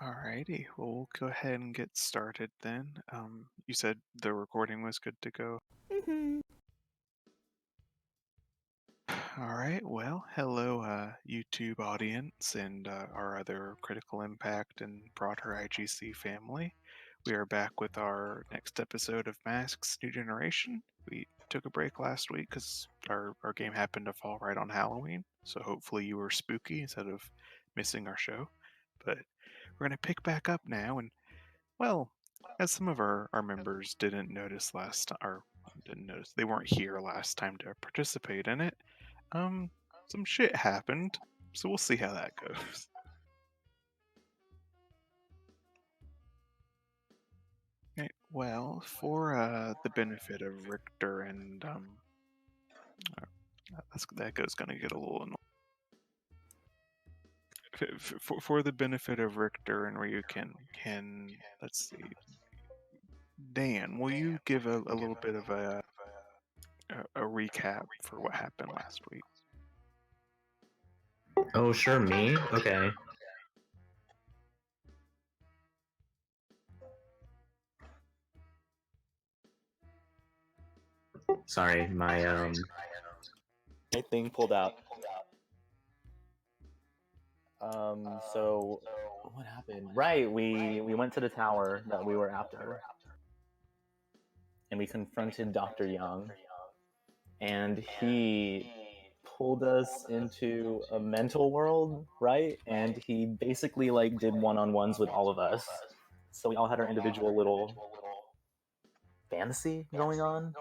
Alrighty, well, we'll go ahead and get started then. You said the recording was good to go. Mm-hmm. All right, well, hello, YouTube audience and our other Critical Impact and broader IGC family. We are back with our next episode of Masks New Generation. We took a break last week because our game happened to fall right on Halloween, so hopefully you were spooky instead of missing our show. But we're going to pick back up now, and well, as some of our members didn't notice last time, or didn't notice, they weren't here last time to participate in it, um, some shit happened, so we'll see how that goes. Okay, well, for the benefit of Richter and that goes gonna get a little annoying. For the benefit of Richter and Ryukin, can let's see, Dan, will you give a little bit of a recap for what happened last week? Oh, sure, me? Okay. Sorry, my thing pulled out. So what happened? Right, we went to the tower that we were after, and we confronted Dr. Young, and he pulled us into a mental world, right? And he basically like did one-on-ones with all of us. So we all had our individual little fantasy going on.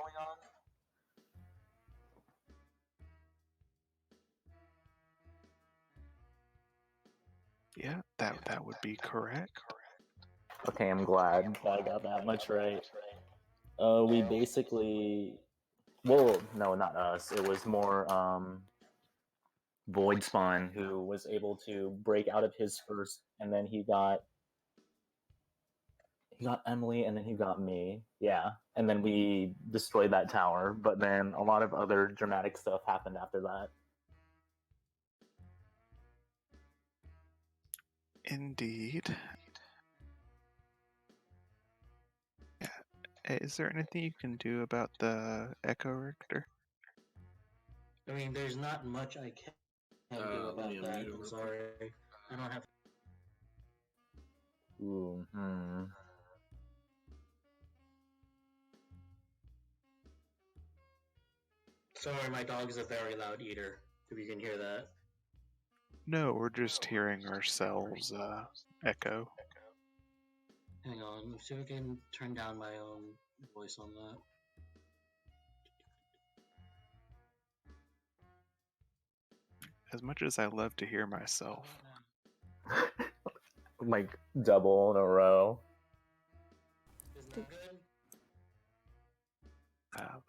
Yeah, that would be correct. Okay, I'm glad I got that much right. We basically, well, no, not us. It was more Void Spawn who was able to break out of his first, and then he got Emily, and then he got me. Yeah, and then we destroyed that tower. But then a lot of other dramatic stuff happened after that. Indeed. Yeah. Is there anything you can do about the Echo Richter? I mean, there's not much I can do about that. I'm sorry. I don't have. Ooh, Sorry, my dog is a very loud eater. If you can hear that. No, we're just hearing ourselves echo. Hang on, let's see if I can turn down my own voice on that. As much as I love to hear myself. like double in a row. Is that good?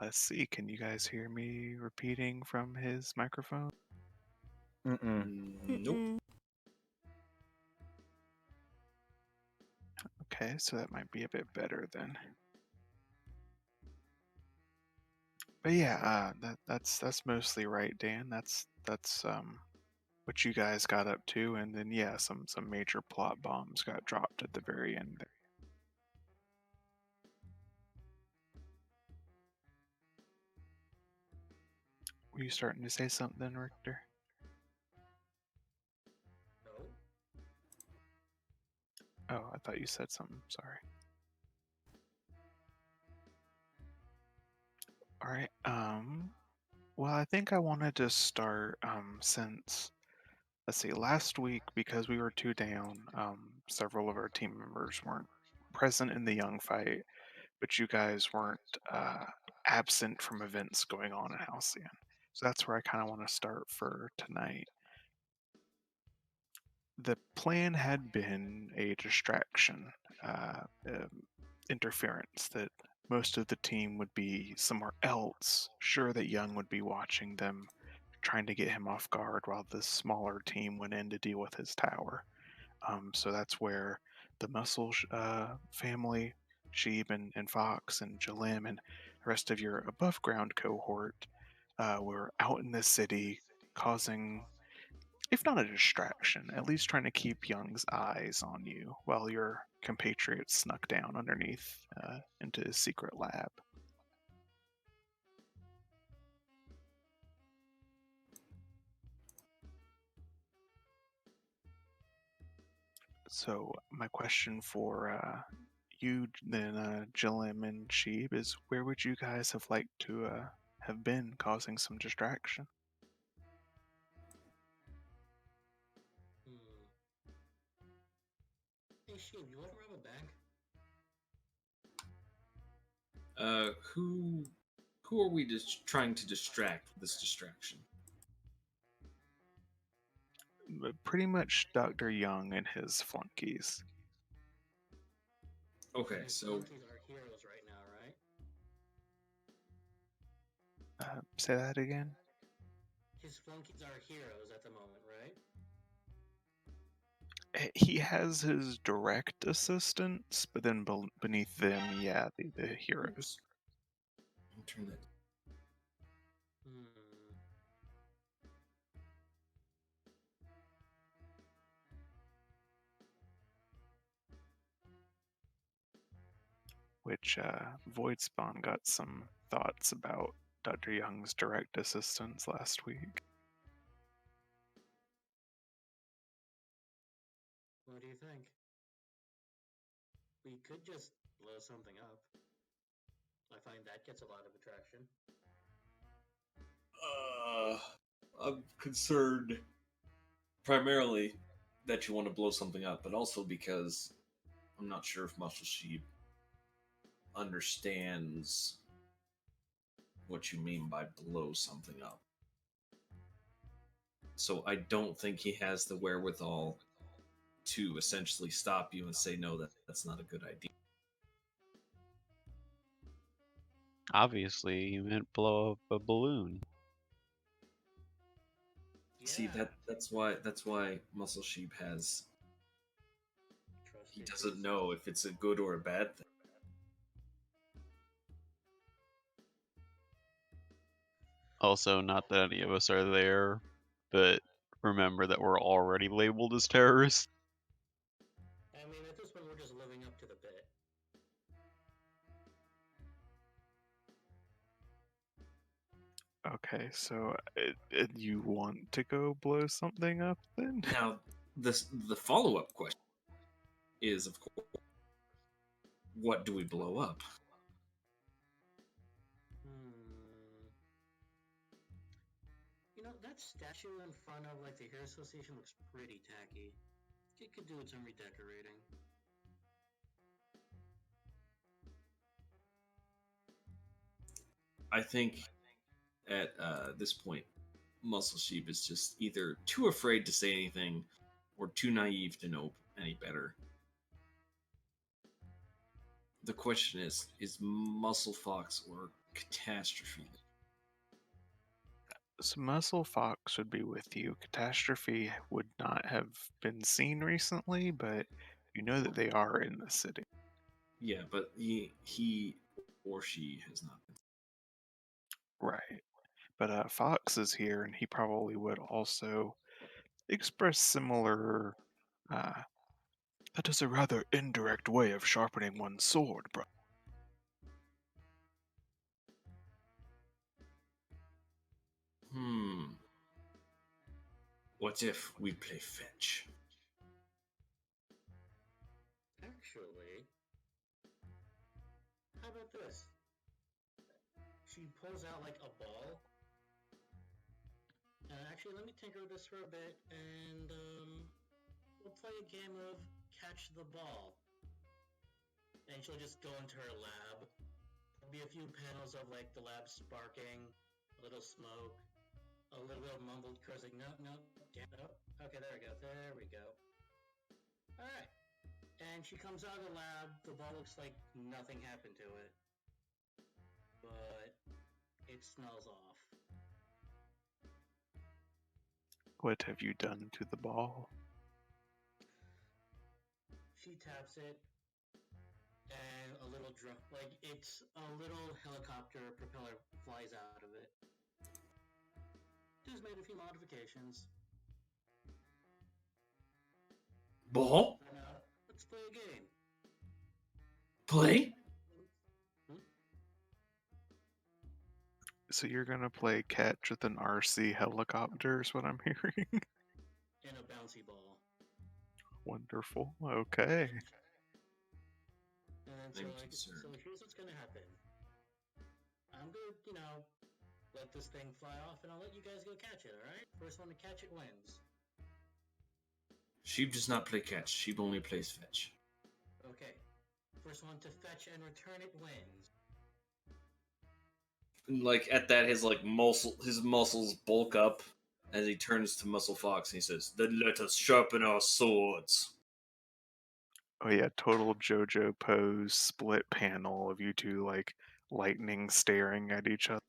Let's see, can you guys hear me repeating from his microphone? nope. Okay, so that might be a bit better then. But yeah, that's mostly right, Dan. That's what you guys got up to, and then yeah, some major plot bombs got dropped at the very end there. Were you starting to say something, Richter? No. Oh, I thought you said something. Sorry. All right. Well, I think I wanted to start since let's see, last week because we were two down, several of our team members weren't present in the Young fight, but you guys weren't absent from events going on in Halcyon. So that's where I kind of want to start for tonight. The plan had been a distraction, interference, that most of the team would be somewhere else, sure that Young would be watching them, trying to get him off guard while the smaller team went in to deal with his tower. So that's where the Muscle family, Sheeb and Fox and Jalim and the rest of your above ground cohort were out in the city causing if not a distraction, at least trying to keep Young's eyes on you while your compatriot snuck down underneath into his secret lab. So my question for you then, Jillim and Sheeb, is where would you guys have liked to have been causing some distraction? Hey, Sheeb, you want to rob a bank? Who are we just trying to distract with this distraction? Pretty much Dr. Young and his flunkies. Okay, His so flunkies are heroes right now, right? Say that again? His flunkies are heroes at the moment, right? He has his direct assistants, but then beneath them, yeah, the heroes. I'll turn that. Which Voidspawn got some thoughts about Dr. Young's direct assistants last week. What do you think? We could just blow something up. I find that gets a lot of attraction. I'm concerned primarily that you want to blow something up, but also because I'm not sure if Muscle Sheep understands what you mean by blow something up. So I don't think he has the wherewithal to essentially stop you and say, no, that's not a good idea. Obviously, you meant blow up a balloon. Yeah. See, that's why Muscle Sheep has. Trust He issues. doesn't know if it's a good or a bad thing. Also, not that any of us are there, but remember that we're already labeled as terrorists. I mean, at this point, we're just living up to the bit. Okay, so you want to go blow something up then? Now, the follow-up question is, of course, what do we blow up? You know, that statue in front of, like, the Hero Association looks pretty tacky. It could do with some redecorating. I think at this point, Muscle Sheep is just either too afraid to say anything or too naive to know any better. The question is Muscle Fox or Catastrophe? So Muscle Fox would be with you. Catastrophe would not have been seen recently, but you know that they are in the city. Yeah, but he or she has not been. Right. But Fox is here, and he probably would also express similar. That is a rather indirect way of sharpening one's sword, bro. What if we play fetch? Actually, how about this? She pulls out, like, a ball. Actually, let me tinker with this for a bit, and, we'll play a game of catch the ball. And she'll just go into her lab. There'll be a few panels of, like, the lab sparking, a little smoke, a little bit of mumbled cursing. No, damn it. Oh, okay, there we go. Alright. And she comes out of the lab, the ball looks like nothing happened to it. But it smells off. What have you done to the ball? She taps it, and a little drum, like, it's a little helicopter propeller flies out of it. Just made a few modifications. ball? Now, let's play a game. Play? So you're gonna play catch with an RC helicopter is what I'm hearing. And a bouncy ball. Wonderful. Okay. And so, I'm so concerned. here's what's gonna happen. I'm gonna, let this thing fly off, and I'll let you guys go catch it. All right? First one to catch it wins. Sheep does not play catch. Sheep only plays fetch. Okay. First one to fetch and return it wins. And like at that, his muscles bulk up as he turns to Muscle Fox and he says, "Then let us sharpen our swords." Oh yeah, total JoJo pose split panel of you two like lightning staring at each other.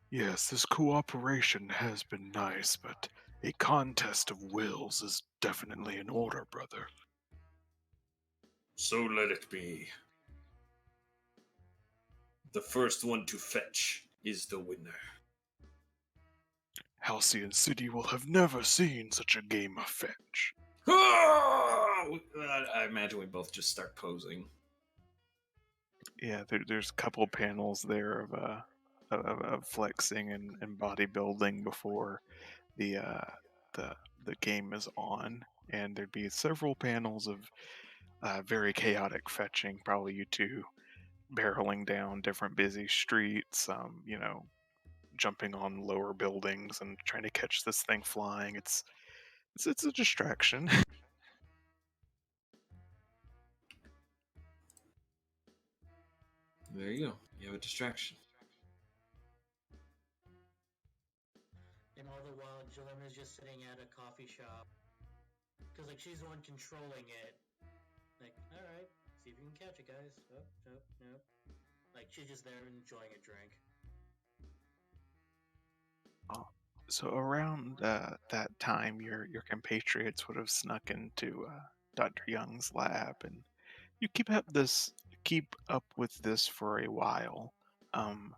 Yes, this cooperation has been nice, but a contest of wills is definitely in order, brother. So let it be. The first one to fetch is the winner. Halcyon City will have never seen such a game of fetch. I imagine we both just start posing. Yeah, there's a couple panels there of flexing and bodybuilding before the the game is on, and there'd be several panels of very chaotic fetching. Probably you two barreling down different busy streets, jumping on lower buildings and trying to catch this thing flying. It's a distraction. There you go. You have a distraction. And all the while, Jalena's just sitting at a coffee shop. Because, she's the one controlling it. Alright, see if you can catch it, guys. Oh, nope, nope. She's just there enjoying a drink. So around that time, your compatriots would have snuck into Dr. Young's lab, and you keep up with this for a while. Um,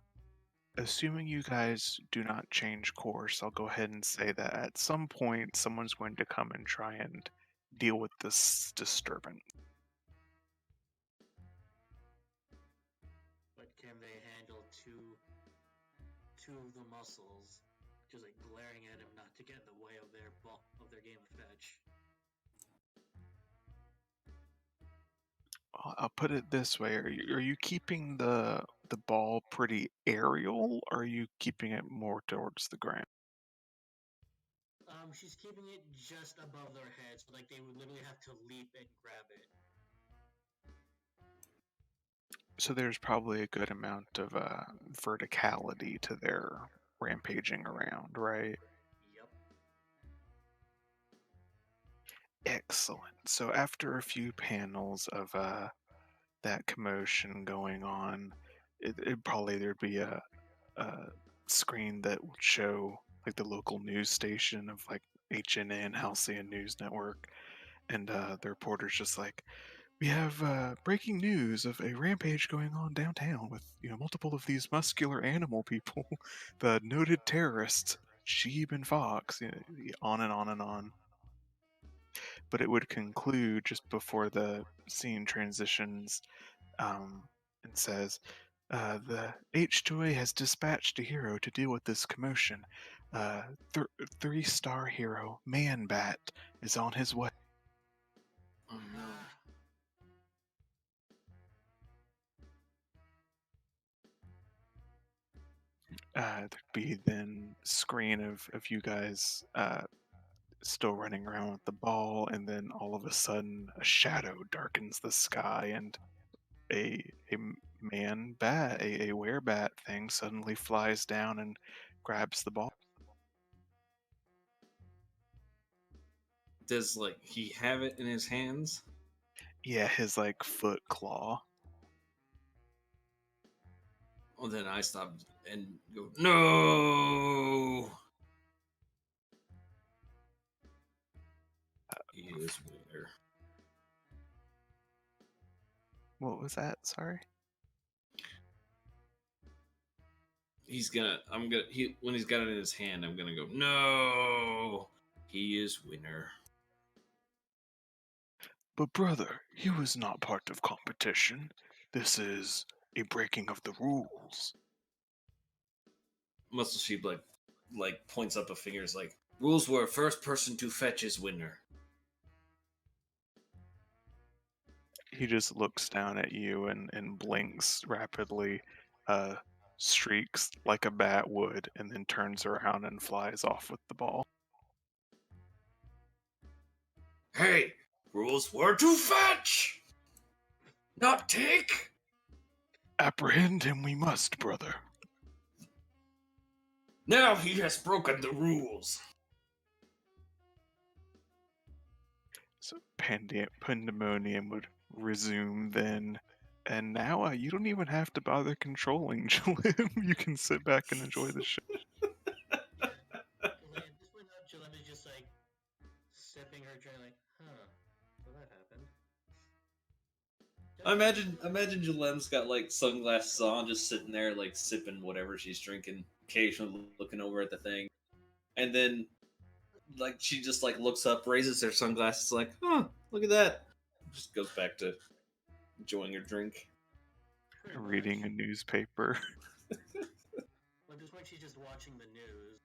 Assuming you guys do not change course, I'll go ahead and say that at some point someone's going to come and try and deal with this disturbance. But can they handle two of the muscles just glaring at him not to get in the way of their game of fetch? I'll put it this way: are you keeping the ball pretty aerial, or are you keeping it more towards the ground? She's keeping it just above their heads, so they would literally have to leap and grab it. So there's probably a good amount of verticality to their rampaging around, right? Yep. Excellent. So after a few panels of that commotion going on, it probably there'd be a screen that would show like the local news station of like HNN, Halcyon News Network, and the reporter's just like, we have breaking news of a rampage going on downtown with multiple of these muscular animal people, the noted terrorists Sheeb and Fox, on and on and on. But it would conclude just before the scene transitions, and says, the H2A has dispatched a hero to deal with this commotion. Uh, 3-star hero Man Bat is on his way. Oh no. There'd be then screen of you guys still running around with the ball, and then all of a sudden a shadow darkens the sky, and a man bat, a werebat thing suddenly flies down and grabs the ball. Does he have it in his hands? Yeah, his foot claw. Well, then I stop and go, no! He is winner. What was that? Sorry. When he's got it in his hand, I'm gonna go, no! He is winner. But brother, he was not part of competition. This is a breaking of the rules. Muscle Sheep like points up a finger. Is like, rules were first person to fetch is winner. He just looks down at you and blinks rapidly, streaks like a bat would, and then turns around and flies off with the ball. Hey, rules were to fetch, not take. Apprehend him we must, brother. Now he has broken the rules. So pandemonium would resume then. And now you don't even have to bother controlling Jalim. You can sit back and enjoy the show. At this point now, Jalem is just like sipping her drink, like, huh, well that happened. Imagine Jalem's got like sunglasses on, just sitting there like sipping whatever she's drinking, occasionally looking over at the thing, and then like she just like looks up, raises her sunglasses, like, huh, look at that. Just goes back to enjoying her drink. Pretty Reading a much. newspaper. At this point, she's just watching the news.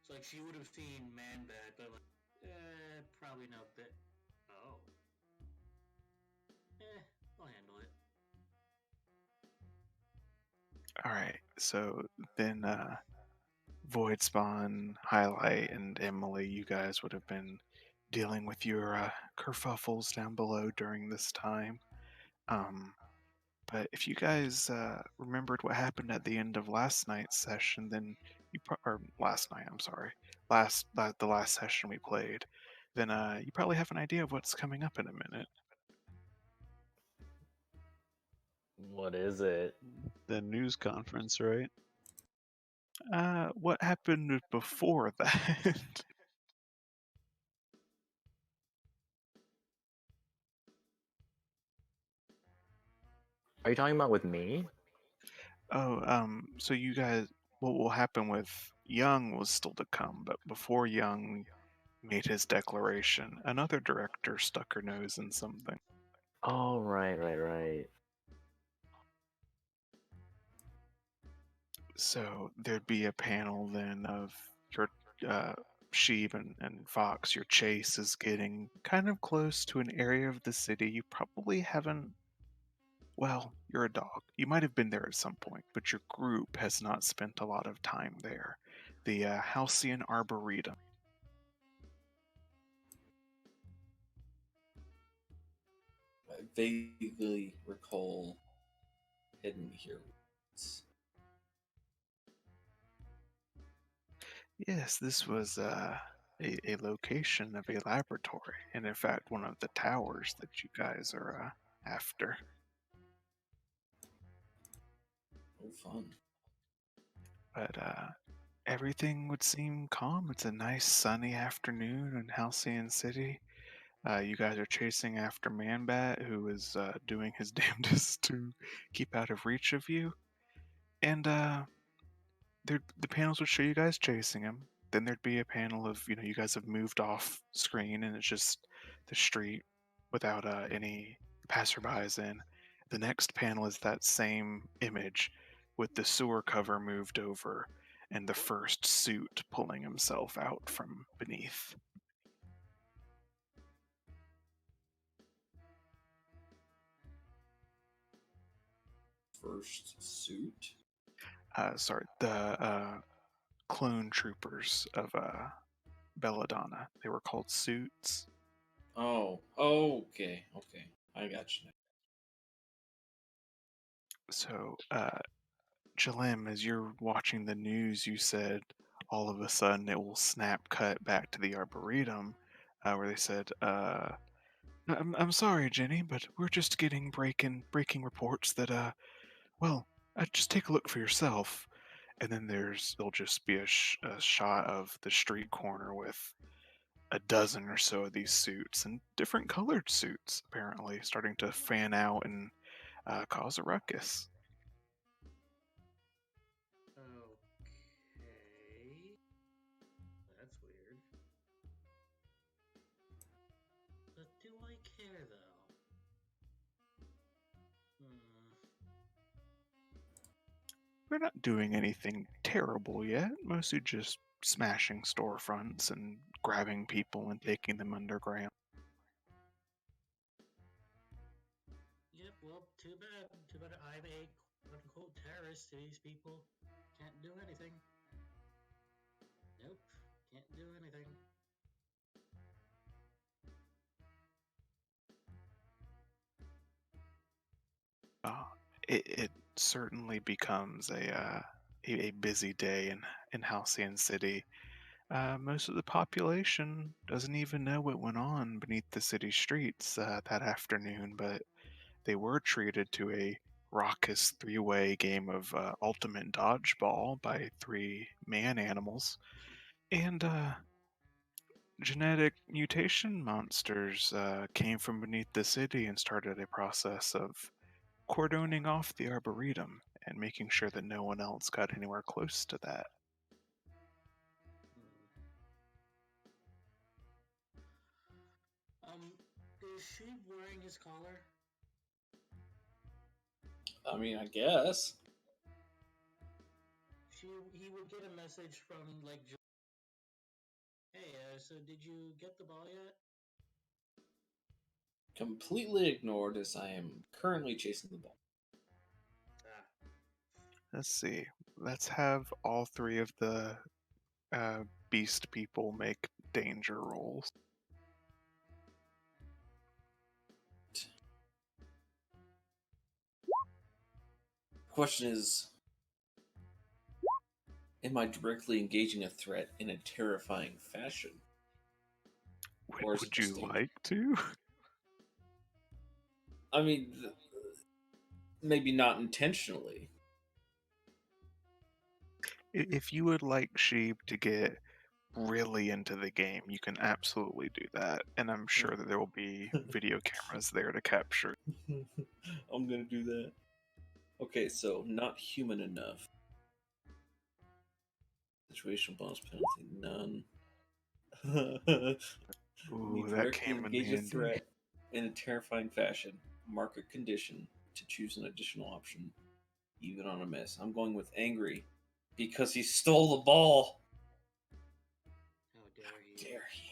So like she would have seen Man Bat, but like, probably not that. Oh. I'll handle it. Alright, so then Void Spawn, Highlight, and Emily, you guys would have been dealing with your kerfuffles down below during this time. But if you guys remembered what happened at the end of last night's session, then or last night, I'm sorry, the last session we played, then you probably have an idea of what's coming up in a minute. What is it? The news conference, right? What happened before that? Are you talking about with me? So you guys, what will happen with Young was still to come, but before Young made his declaration, another director stuck her nose in something. Oh, right. So there'd be a panel then of your Sheep and Fox. Your chase is getting kind of close to an area of the city you probably haven't. Well, you're a dog. You might have been there at some point, but your group has not spent a lot of time there. The Halcyon Arboretum. I vaguely recall hidden here. Yes, this was a location of a laboratory, and in fact, one of the towers that you guys are after. Oh, fun. But everything would seem calm. It's a nice sunny afternoon in Halcyon City. You guys are chasing after Manbat, who is doing his damnedest to keep out of reach of you. And the panels would show you guys chasing him. Then there'd be a panel of, you guys have moved off screen and it's just the street without any passerbys in. The next panel is that same image with the sewer cover moved over and the first suit pulling himself out from beneath. First suit. Sorry, the clone troopers of Belladonna. They were called suits. Oh, okay. I got you now. So, Jalim, as you're watching the news, you said all of a sudden it will snap cut back to the Arboretum, where they said, I'm sorry, Jenny, but we're just getting breaking reports that, well, just take a look for yourself." And then there'll just be a shot of the street corner with a dozen or so of these suits and different colored suits, apparently, starting to fan out and cause a ruckus. Okay. That's weird. do I care, though? We're not doing anything terrible yet, mostly just smashing storefronts and grabbing people and taking them underground. Yep, well, too bad. Too bad I'm a quote-unquote terrorist to these people. Can't do anything. Nope, can't do anything. Uh, it certainly becomes a busy day in Halcyon City. Most of the population doesn't even know what went on beneath the city streets that afternoon, but they were treated to a raucous three-way game of ultimate dodgeball by three man animals. And genetic mutation monsters came from beneath the city and started a process of cordoning off the arboretum and making sure that no one else got anywhere close to that. Is she wearing his collar? I mean, I guess. He would get a message from, like, hey, so did you get the ball yet? Completely ignored as I am currently chasing the ball. Let's see. Let's have all three of the beast people make danger rolls. Question is, am I directly engaging a threat in a terrifying fashion? Or is Would it you just like to? I mean, maybe not intentionally. If you would like Sheep to get really into the game, you can absolutely do that. And I'm sure that there will be video cameras there to capture. I'm gonna do that. Okay, so not human enough. Situational bonus penalty, none. Ooh, Me that directly came in engage a handy. threat in a terrifying fashion. Mark a condition to choose an additional option, even on a miss. I'm going with angry because he stole the ball. How dare he? Dare he?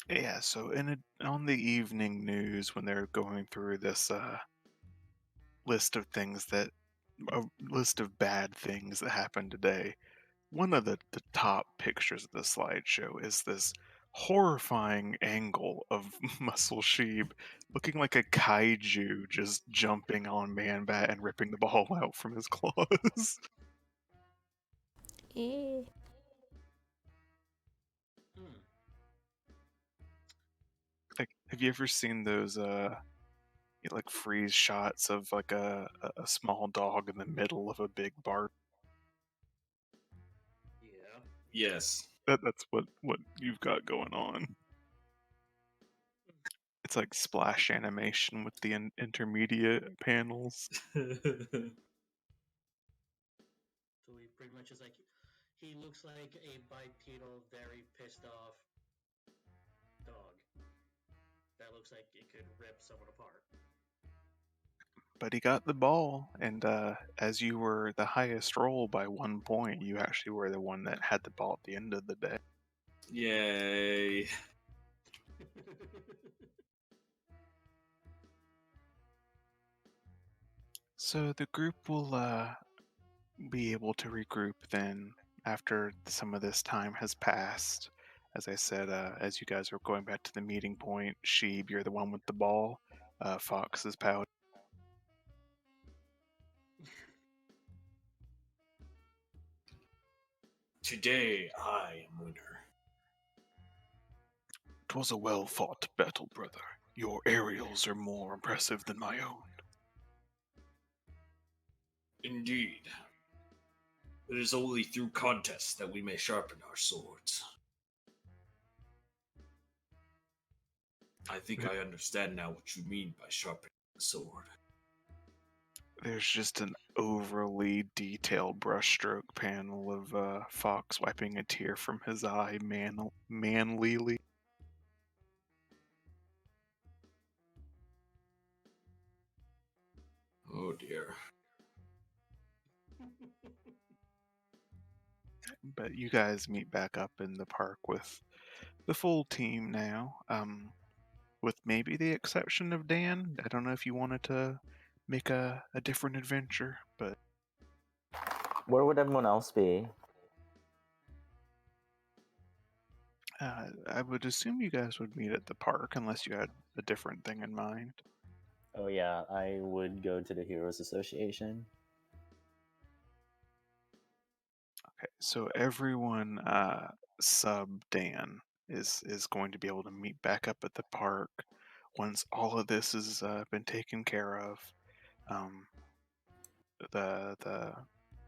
Yeah, so on the evening news, when they're going through this list of bad things that happened today, one of the top pictures of the slideshow is this horrifying angle of Muscle Sheep looking like a kaiju just jumping on Man Bat and ripping the ball out from his claws. Eh. Like, have you ever seen those like freeze shots of like a small dog in the middle of a big bark? Yeah. Yes. That's what you've got going on. It's like splash animation with the intermediate panels. So he pretty much is like, he looks like a bipedal, very pissed off dog. That looks like it could rip someone apart. But he got the ball, and as you were the highest roll by 1 point, you actually were the one that had the ball at the end of the day. Yay. So the group will be able to regroup then after some of this time has passed. As I said, as you guys are going back to the meeting point, Sheeb, you're the one with the ball. Fox is pouting. Today I am winner. 'Twas a well-fought battle, brother. Your aerials are more impressive than my own. Indeed. It is only through contests that we may sharpen our swords. I think I understand now what you mean by sharpening the sword. there's just an overly detailed brushstroke panel of Fox wiping a tear from his eye manlily. Oh dear. But you guys meet back up in the park with the full team now, with maybe the exception of Dan. I don't know if you wanted to make a different adventure, but Where would everyone else be? I would assume you guys would meet at the park unless you had a different thing in mind. Oh yeah, I would go to the Heroes Association. Okay, so everyone sub Dan is going to be able to meet back up at the park once all of this has been taken care of. Um, the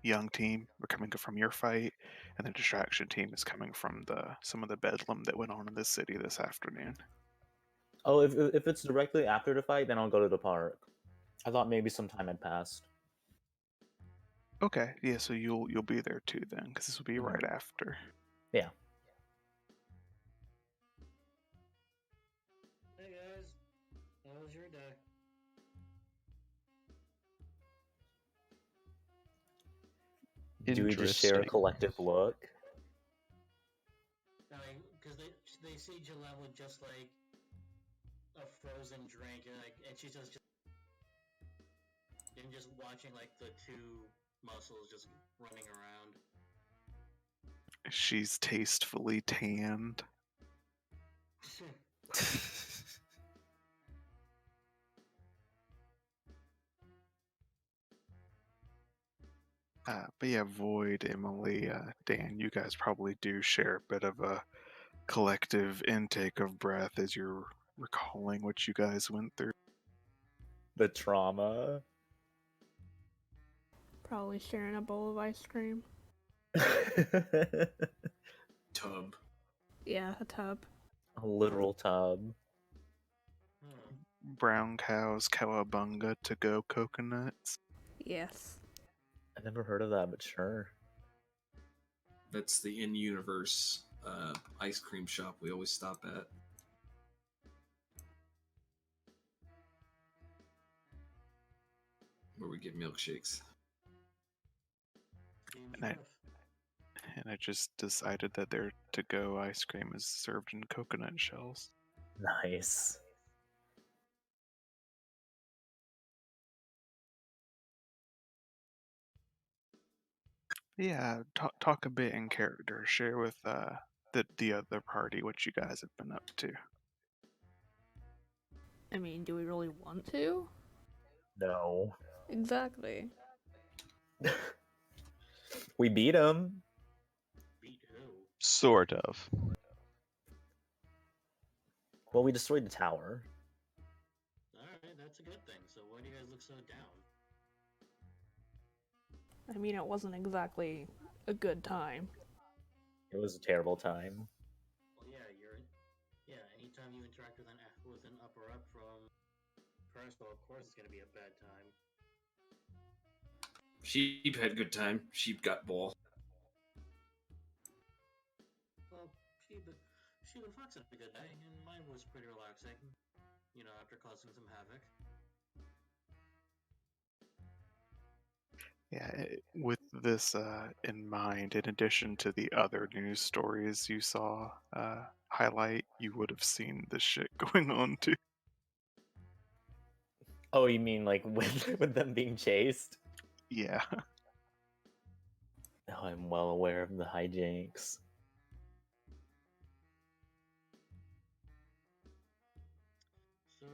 young team are coming from your fight, and the distraction team is coming from some of the bedlam that went on in this city this afternoon. Oh, if it's directly after the fight, then I'll go to the park. I thought maybe some time had passed. Okay, yeah, so you'll be there too then, because this will be right after. Yeah. Hey guys, how was your day? Do we just share a Interesting. collective look? Because they see Gillette with just like a frozen drink, and she's just watching like the two muscles just running around. She's tastefully tanned. But yeah, Void, Emily, Dan, you guys probably do share a bit of a collective intake of breath as you're recalling what you guys went through. The trauma. Probably sharing a bowl of ice cream. Tub. Yeah, a tub. A literal tub. Brown cows, cowabunga to go coconuts. Yes. I never heard of that, but sure. That's the in-universe ice cream shop we always stop at. Where we get milkshakes. And I just decided that their to-go ice cream is served in coconut shells. Nice. Yeah, talk a bit in character. Share with the other party what you guys have been up to. I mean, do we really want to? No. Exactly. We beat him. Beat who? Sort of. Well, we destroyed the tower. Alright, that's a good thing. So why do you guys look so down? I mean, it wasn't exactly a good time. It was a terrible time. Well, anytime you interact with an upper up from Percival, of course it's gonna be a bad time. Sheep had good time. Sheep got ball. Well, Sheba Fox had a good day, and mine was pretty relaxing. You know, after causing some havoc. Yeah, with this in mind, in addition to the other news stories you saw highlight, you would have seen this shit going on too. Oh, you mean like with them being chased? Yeah. Oh, I'm well aware of the hijinks. So,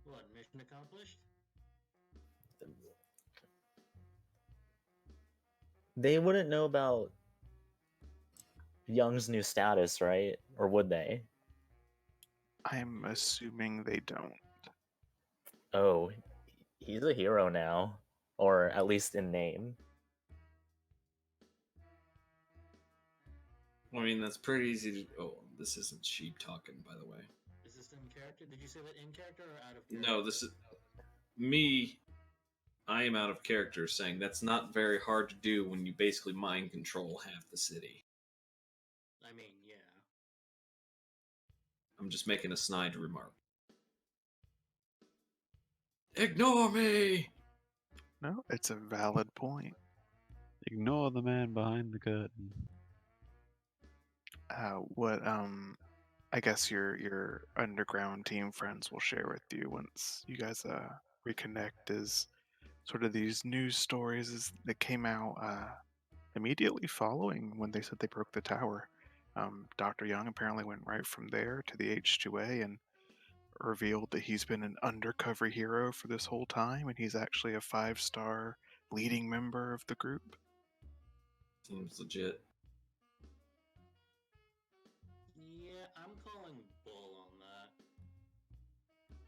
what, mission accomplished? They wouldn't know about Young's new status, right? Or would they? I'm assuming they don't. Oh, he's a hero now. Or at least in name. I mean, that's pretty easy to. Oh, this isn't sheep talking, by the way. Is this in character? Did you say that in character or out of character? No, this is I am out of character saying that's not very hard to do when you basically mind control half the city. I mean, yeah. I'm just making a snide remark. Ignore me! No, it's a valid point. Ignore the man behind the curtain. I guess your underground team friends will share with you once you guys reconnect is sort of these news stories that came out immediately following when they said they broke the tower. Dr. Young apparently went right from there to the H2A and revealed that he's been an undercover hero for this whole time, and he's actually a 5-star leading member of the group. Seems legit. Yeah, I'm calling bull on that.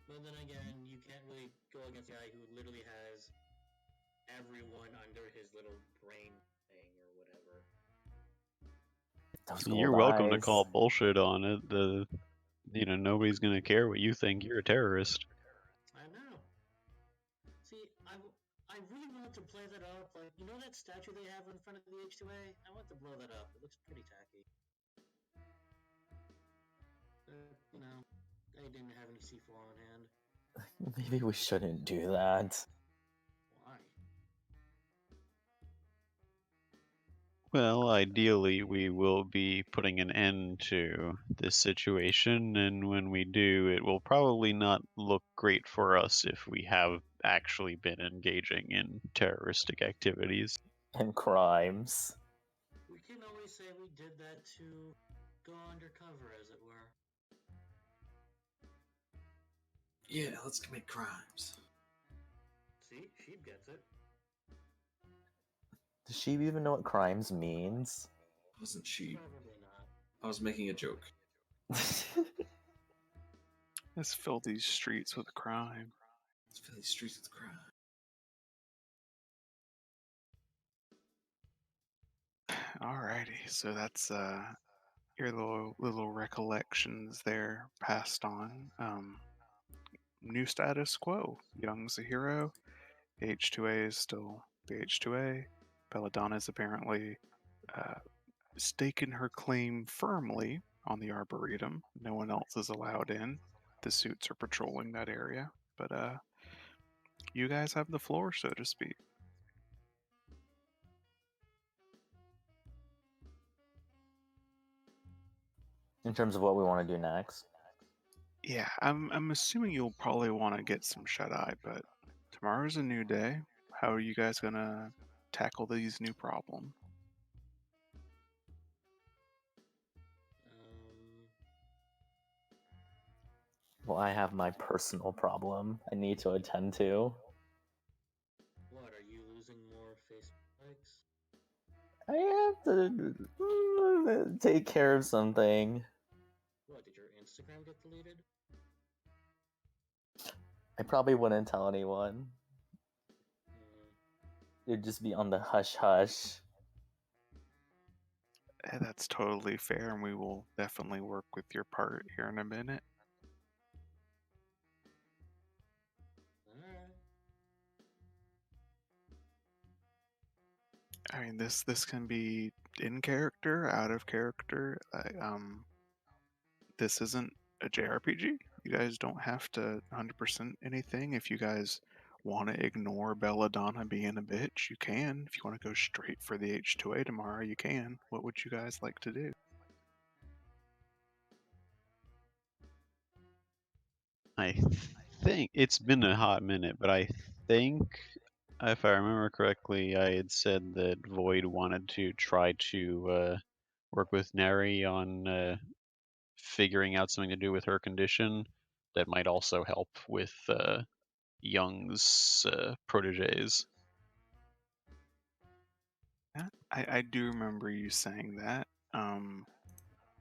But then again, you can't really go against a guy who literally has everyone under his little brain thing or whatever. Those You're gold welcome to eyes. call bullshit on it. Nobody's gonna care what you think. You're a terrorist. I know. See, I really wanted to play that up. Like, you know that statue they have in front of the H2A? I want to blow that up. It looks pretty tacky. I didn't have any C4 on hand. Maybe we shouldn't do that. Why? Well, ideally, we will be putting an end to this situation, and when we do, it will probably not look great for us if we have actually been engaging in terroristic activities. And crimes. We can always say we did that to go undercover, as it were. Yeah, let's commit crimes. See, Sheep gets it. Does she even know what crimes means? Wasn't she? Probably not. I was making a joke. Let's fill these streets with crime. Let's fill these streets with crime. Alrighty, so that's your little recollections there passed on. New status quo. Young's a hero. H2A is still the H2A. Belladonna is apparently staking her claim firmly on the Arboretum. No one else is allowed in. The suits are patrolling that area, but you guys have the floor, so to speak. In terms of what we want to do next. Yeah, I'm assuming you'll probably want to get some shut eye, but tomorrow's a new day. How are you guys gonna tackle these new problems? Well, I have my personal problem I need to attend to. What, are you losing more Facebook likes? I have to take care of something. What, did your Instagram get deleted? I probably wouldn't tell anyone. It'd just be on the hush hush. That's totally fair, and we will definitely work with your part here in a minute. Alright. I mean, this can be in character, out of character. This isn't a JRPG. You guys don't have to 100% anything. If you guys want to ignore Belladonna being a bitch, you can. If you want to go straight for the H2A tomorrow, you can. What would you guys like to do? I think it's been a hot minute, but I think, if I remember correctly, I had said that Void wanted to try to work with Neri on figuring out something to do with her condition that might also help with Young's proteges. I do remember you saying that.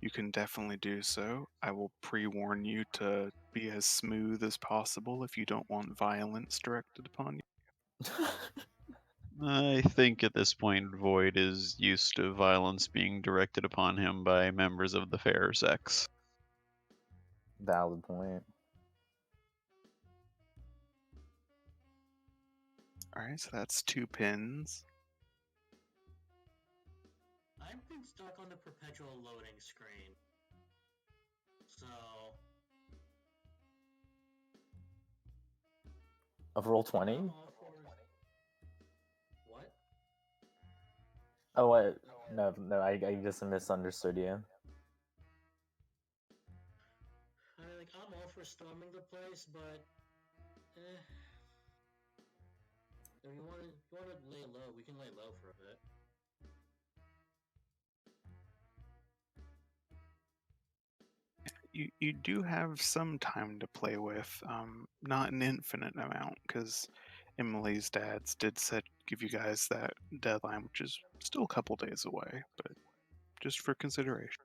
You can definitely do so. I will pre-warn you to be as smooth as possible if you don't want violence directed upon you. I think at this point Void is used to violence being directed upon him by members of the fairer sex. Valid point. Alright, so that's 2 pins. I've been stuck on the perpetual loading screen. So Of roll 20? I'm all for what? Oh, what? No, I just misunderstood you. I'm all for storming the place, but if you want to lay low, we can lay low for a bit. You do have some time to play with, not an infinite amount, because Emily's dads did give you guys that deadline, which is still a couple days away, but just for consideration.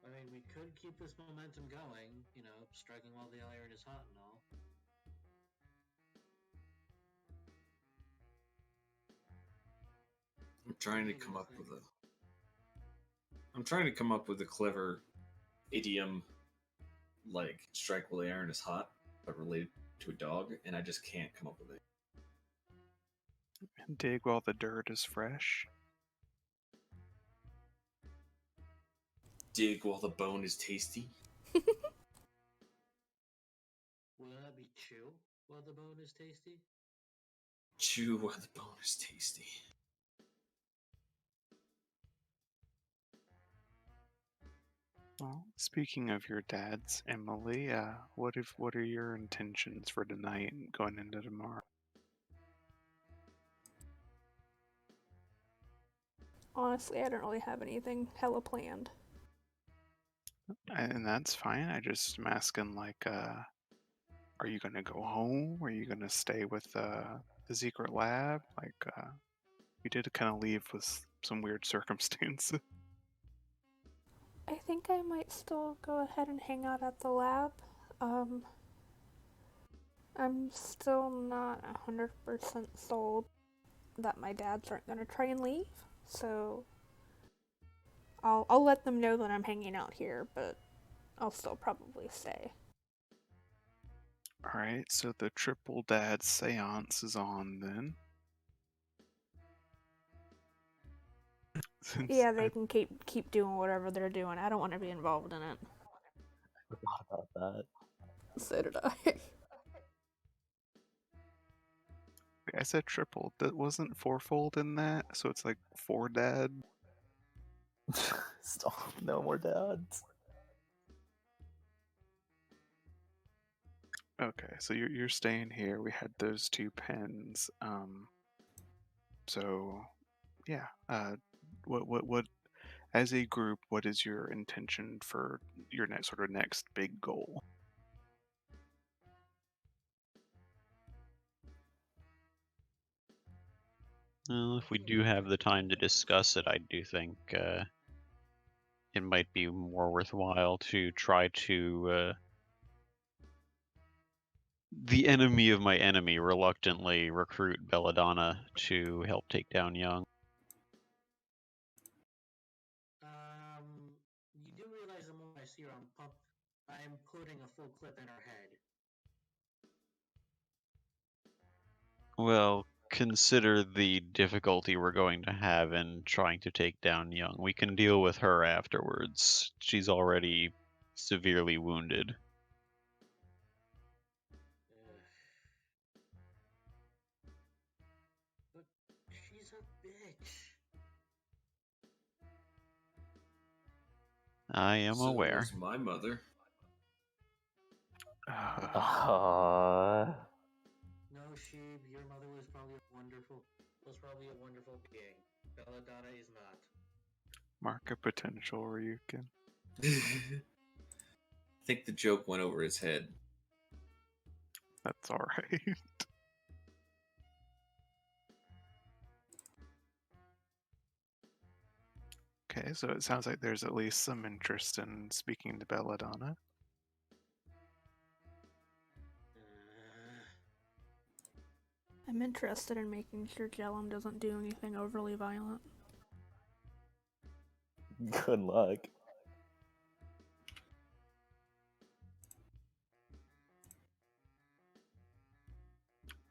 I mean, we could keep this momentum going, striking while the iron is hot and all. I'm trying to come up with a clever idiom like strike while the iron is hot, but related to a dog, and I just can't come up with it. Dig while the dirt is fresh. Dig while the bone is tasty. Will that be chew while the bone is tasty? Chew while the bone is tasty. Well, speaking of your dads, Emily, what are your intentions for tonight and going into tomorrow? Honestly, I don't really have anything hella planned. And that's fine. I just am asking, like, are you gonna go home? Are you gonna stay with the secret lab? Like, you did kind of leave with some weird circumstances. I think I might still go ahead and hang out at the lab. I'm still not 100% sold that my dads aren't gonna try and leave, so I'll let them know that I'm hanging out here, but I'll still probably stay. Alright, so the triple dad seance is on then. Yeah, they can keep doing whatever they're doing. I don't want to be involved in it. I forgot about that. So did I. I said triple. That wasn't fourfold in that, so it's like 4 dad. Stop. No more dads. Okay, so you're staying here. We had those 2 pens. So yeah. What as a group, what is your intention for your next big goal? Well, if we do have the time to discuss it, I do think it might be more worthwhile to try to the enemy of my enemy reluctantly recruit Belladonna to help take down Young. You do realize the moment I see her, I'm putting a full clip in her head. Well, consider the difficulty we're going to have in trying to take down Young. We can deal with her afterwards. She's already severely wounded. But she's a bitch. I am So aware. was my mother. No, Sheeb, your mother was probably a wonderful being. Belladonna is not. Market potential, Ryukin. I think the joke went over his head. That's alright. Okay, so it sounds like there's at least some interest in speaking to Belladonna. I'm interested in making sure Jellum doesn't do anything overly violent. Good luck.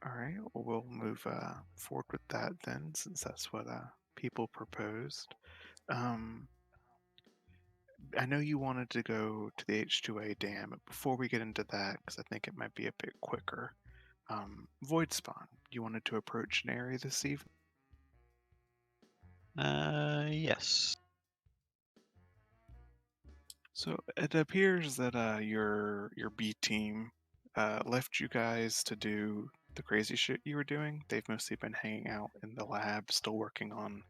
All right, well, we'll move forward with that then, since that's what people proposed. Um, I know you wanted to go to the H2A dam, but before we get into that, because I think it might be a bit quicker, Void Spawn, you wanted to approach an area this evening? Yes. So it appears that your B team left you guys to do the crazy shit you were doing. They've mostly been hanging out in the lab, still working on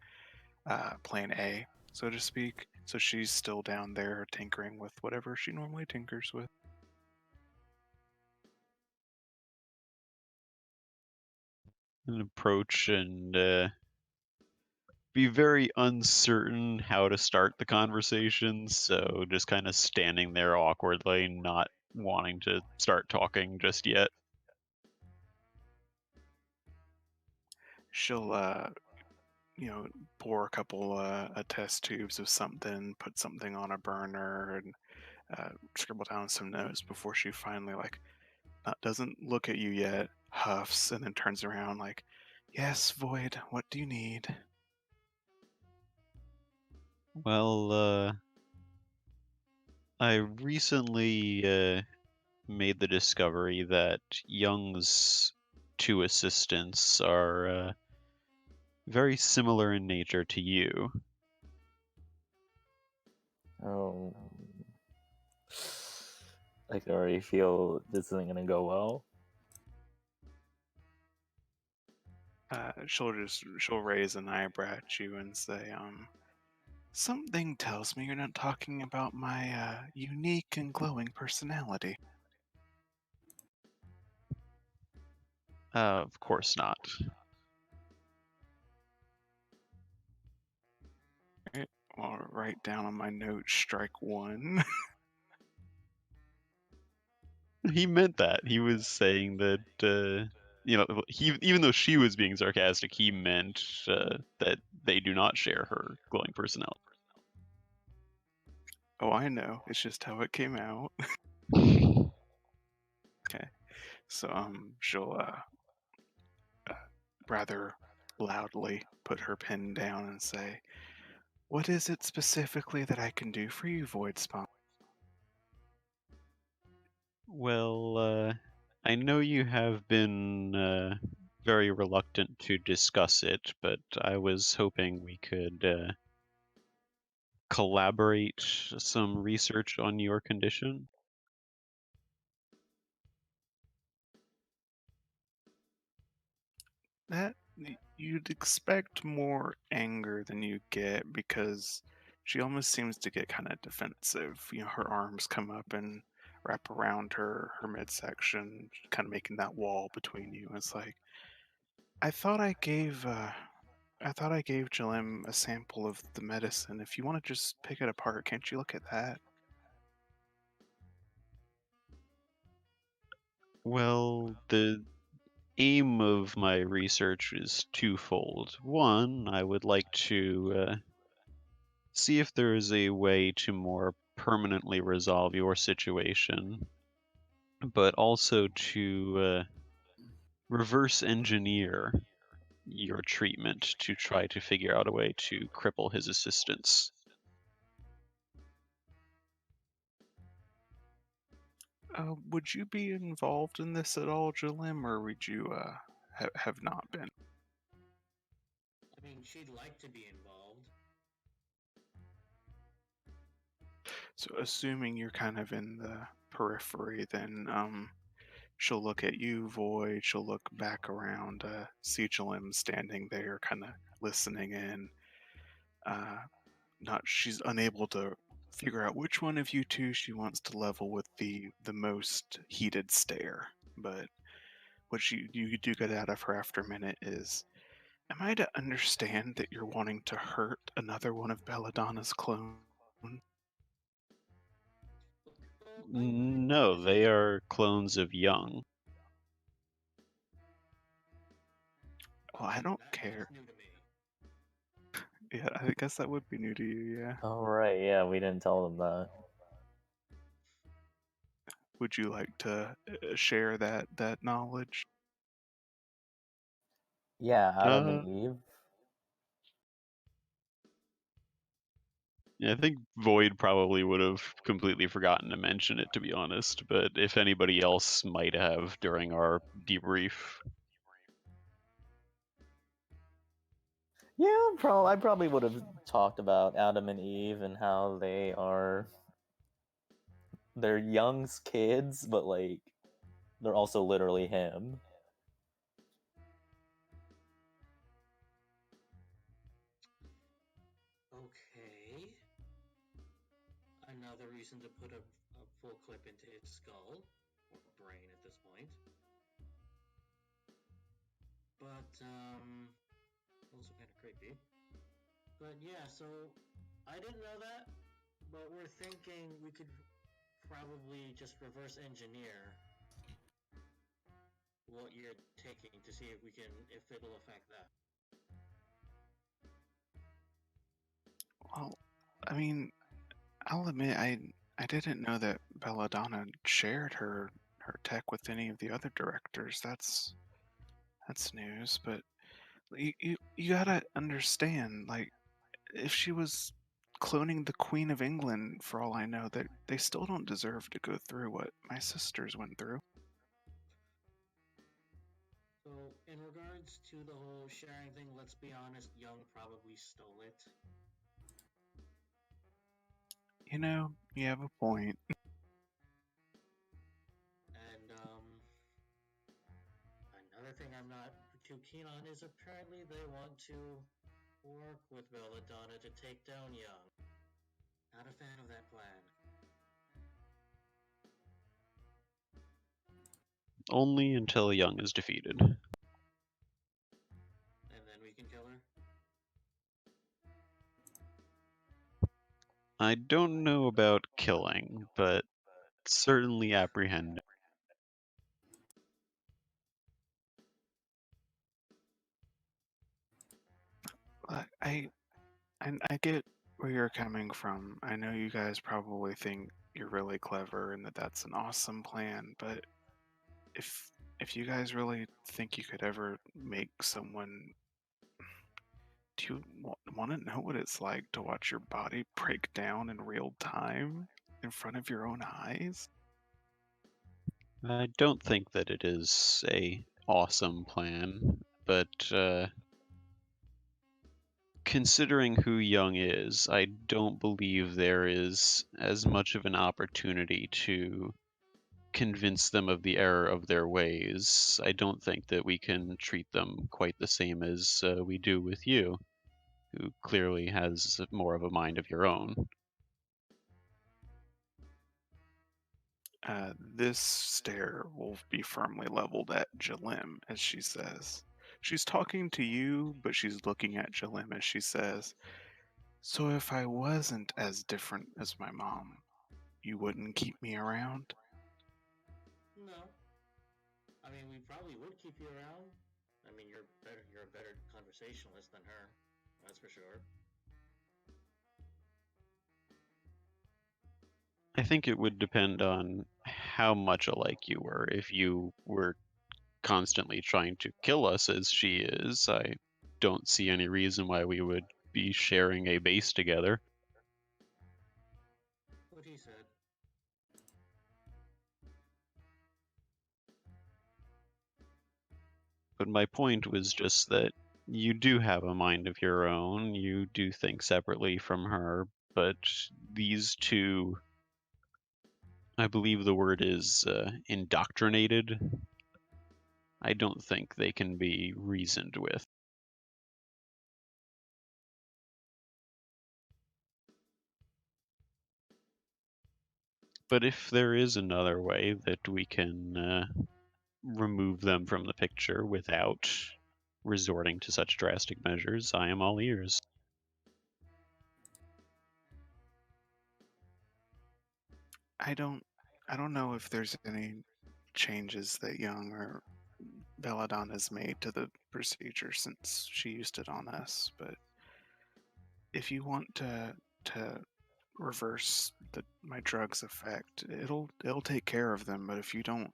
Plan A, so to speak. So she's still down there tinkering with whatever she normally tinkers with. An approach and be very uncertain how to start the conversation, so just kind of standing there awkwardly, not wanting to start talking just yet. She'll pour a couple test tubes of something, put something on a burner, and scribble down some notes before she finally doesn't look at you yet, huffs, and then turns around like, "Yes, Void, what do you need?" Well, I recently made the discovery that Young's two assistants are very similar in nature to you. Oh, I can already feel this isn't gonna go well. She'll raise an eyebrow at you and say, something tells me you're not talking about my unique and glowing personality. Of course not. Right? I'll write down on my note, strike one. He meant that. He was saying that, even though she was being sarcastic, he meant that they do not share her glowing personality. Oh, I know. It's just how it came out. Okay. So she'll rather loudly put her pen down and say, "What is it specifically that I can do for you, Void Spawn?" Well, I know you have been very reluctant to discuss it, but I was hoping we could collaborate some research on your condition. You'd expect more anger than you get because she almost seems to get kind of defensive. Her arms come up and wrap around her midsection, kind of making that wall between you. It's like, I thought I gave Jalem a sample of the medicine. If you want to just pick it apart, can't you look at that? Well, the aim of my research is twofold. One, I would like to see if there is a way to more permanently resolve your situation, but also to reverse engineer your treatment to try to figure out a way to cripple his assistants. Would you be involved in this at all, Jalem, or would you have not been? I mean, she'd like to be involved. So, assuming you're kind of in the periphery, then she'll look at you, Void. She'll look back around, see Jalem standing there, kind of listening in. She's unable to figure out which one of you two she wants to level with the most heated stare. But what you do get out of her after a minute is, am I to understand that you're wanting to hurt another one of Belladonna's clones? No, they are clones of Young. Well, I don't That's care. new to me. Yeah, I guess that would be new to you, yeah. Oh right, yeah, we didn't tell them that. Would you like to share that knowledge? Yeah, Adam and Eve. Yeah, I think Void probably would have completely forgotten to mention it, to be honest. But if anybody else might have during our debrief, Yeah, I probably would have talked about Adam and Eve and how they're Young's kids, but like they're also literally him. Okay. Another reason to put a full clip into his skull, or brain at this point. But, also kind of creepy. But yeah, so I didn't know that, but we're thinking we could probably just reverse engineer what you're taking to see if it'll affect that. Well, I mean, I'll admit I didn't know that Belladonna shared her tech with any of the other directors. That's news, but you gotta understand, like, if she was cloning the Queen of England, for all I know, that they still don't deserve to go through what my sisters went through. So, in regards to the whole sharing thing, let's be honest, Young probably stole it. You know, you have a point. And, another thing I'm not too keen on is apparently they want to work with Belladonna to take down Young. Not a fan of that plan. only until Young is defeated. And then we can kill her? I don't know about killing, but certainly apprehending. I get where you're coming from. I know you guys probably think you're really clever and that that's an awesome plan, but if you guys really think you could ever make someone, do you want to know what it's like to watch your body break down in real time in front of your own eyes? I don't think that it is a awesome plan, but considering who Young is, I don't believe there is as much of an opportunity to convince them of the error of their ways. I don't think that we can treat them quite the same as we do with you, who clearly has more of a mind of your own. This stare will be firmly leveled at Jalim as she says. She's talking to you, but she's looking at Jalim as she says, "So if I wasn't as different as my mom, you wouldn't keep me around?" No. I mean, we probably would keep you around. I mean, you're a better conversationalist than her. That's for sure. I think it would depend on how much alike you were. If you were constantly trying to kill us as she is, I don't see any reason why we would be sharing a base together. What he said. But my point was just that you do have a mind of your own, you do think separately from her, but these two, I believe the word is indoctrinated. I don't think they can be reasoned with. But if there is another way that we can remove them from the picture without resorting to such drastic measures, I am all ears. I don't I don't know if there's any changes that Young or Belladonna's made to the procedure since she used it on us, but if you want to reverse my drug's effect, it'll take care of them, but if you don't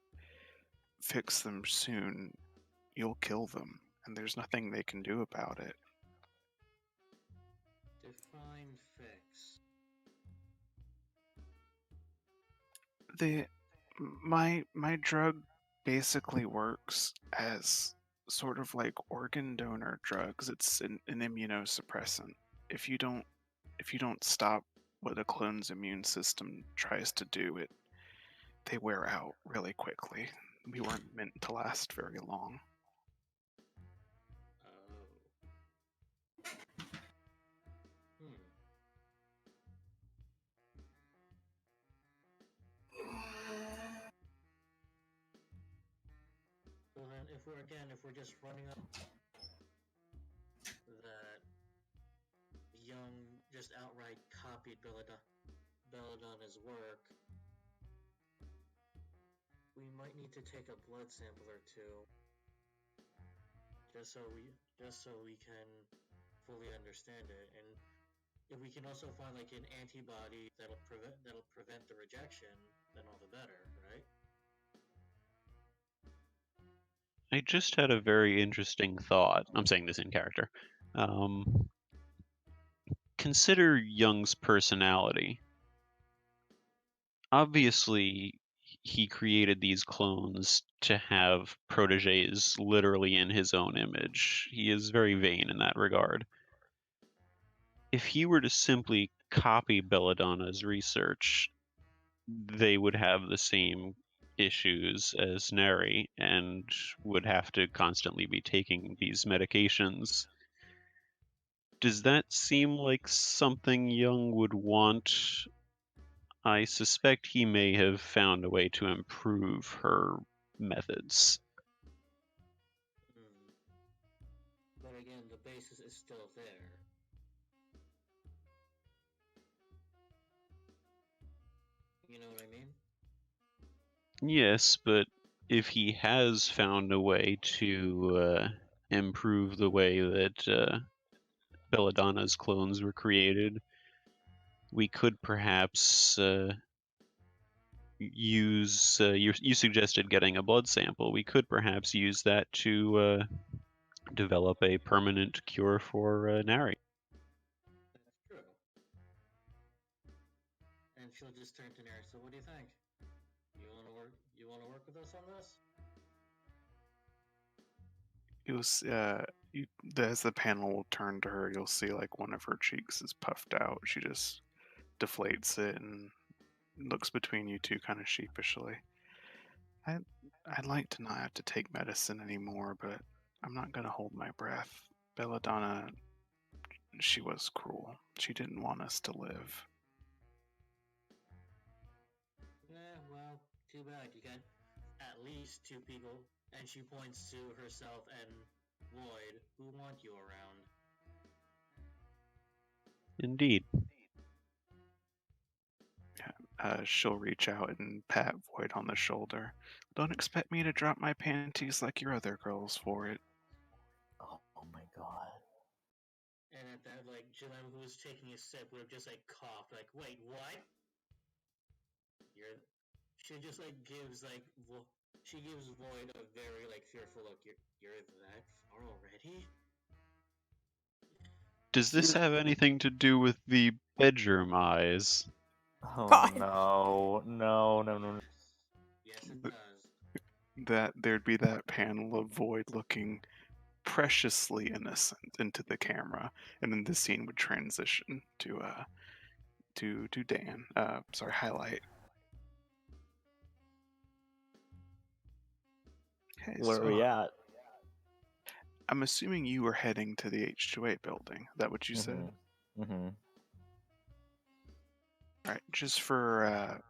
fix them soon, you'll kill them. and there's nothing they can do about it. Define fix. The my drug basically works as sort of like organ donor drugs. It's an immunosuppressant. If you don't stop what a clone's immune system tries to do, they wear out really quickly. We weren't meant to last very long. Oh. Hmm. So then, if we're just running up that Young just outright copied Belladonna's work, we might need to take a blood sample or two, just so we can fully understand it, and if we can also find like an antibody that'll prevent the rejection, then all the better, right? I just had a very interesting thought. I'm saying this in character. Consider Jung's personality. Obviously, he created these clones to have proteges literally in his own image. He is very vain in that regard. If he were to simply copy Belladonna's research, they would have the same issues as Neri and would have to constantly be taking these medications. Does that seem like something Jung would want? I suspect he may have found a way to improve her methods. But again, the basis is still there. You know what I mean? Yes, but if he has found a way to improve the way that Belladonna's clones were created, we could perhaps use. You suggested getting a blood sample. We could perhaps use that to develop a permanent cure for Nari. That's true. And she'll just turn to Neri. So what do you think? You wanna work? You wanna work with us on this? As the panel will turn to her, you'll see like one of her cheeks is puffed out. She just deflates it and looks between you two kind of sheepishly. I'd like to not have to take medicine anymore, but I'm not gonna hold my breath. Belladonna, she was cruel. She didn't want us to live. Yeah, well, too bad. You got at least two people, and she points to herself and Void, who want you around. Indeed. She'll reach out and pat Void on the shoulder. Don't expect me to drop my panties like your other girls for it. Oh my god. And at that, like, Jillian, who was taking a sip, would have just, like, coughed, like, wait, what? She just, like, gives, like, she gives Void a very, like, fearful look. You're that far already? Does this have anything to do with the bedroom eyes? Oh God. no. Yes, it does. That there'd be that panel of Void looking preciously innocent into the camera, and then the scene would transition to Dan. Highlight. Okay, Where are we at? I'm assuming you were heading to the H2A building. Is that what you said? Mm-hmm. All right, just for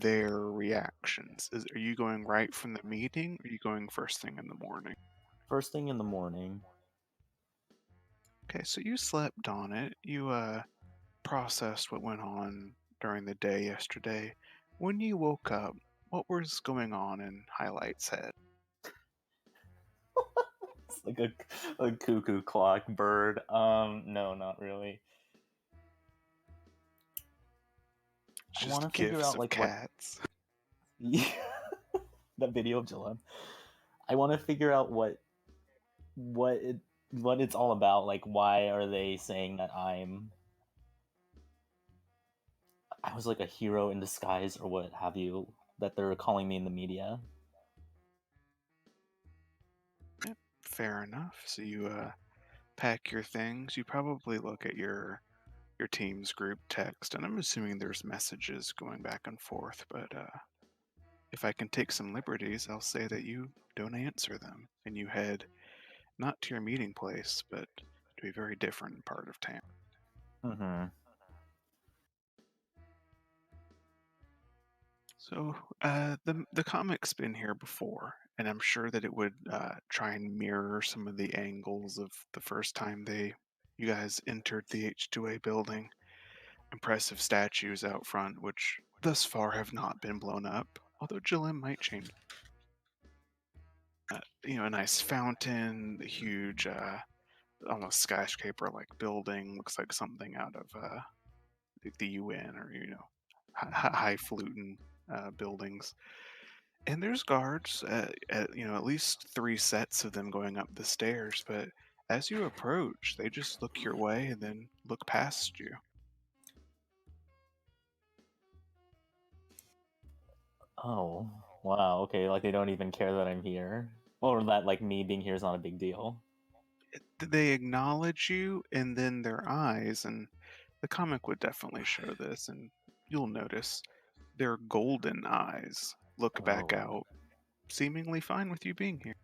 their reactions. Are you going right from the meeting, or are you going first thing in the morning? First thing in the morning. Okay, so you slept on it. You processed what went on during the day yesterday. When you woke up, what was going on in Highlight's head? It's like a cuckoo clock bird. No, not really. Just I want to gifs figure out of like cats. what that video of Jillian. I want to figure out what what it's all about. Like, why are they saying that I was like a hero in disguise or what have you, that they're calling me in the media? Fair enough. So you pack your things. You probably look at your team's group text, and I'm assuming there's messages going back and forth. But if I can take some liberties, I'll say that you don't answer them, and you head not to your meeting place, but to a very different part of town. Mm-hmm. So the comic's been here before, and I'm sure that it would try and mirror some of the angles of the first time you guys entered the H2A building. Impressive statues out front, which thus far have not been blown up, although Jillem might change. A nice fountain, the huge, almost skyscraper-like building, looks like something out of the UN or highfalutin buildings. And there's guards, at least 3 sets of them going up the stairs. But as you approach, they just look your way and then look past you. Oh, wow. Okay, like they don't even care that I'm here, or that like me being here is not a big deal. They acknowledge you, and then their eyes, and the comic would definitely show this, and you'll notice their golden eyes look back Oh. out, seemingly fine with you being here.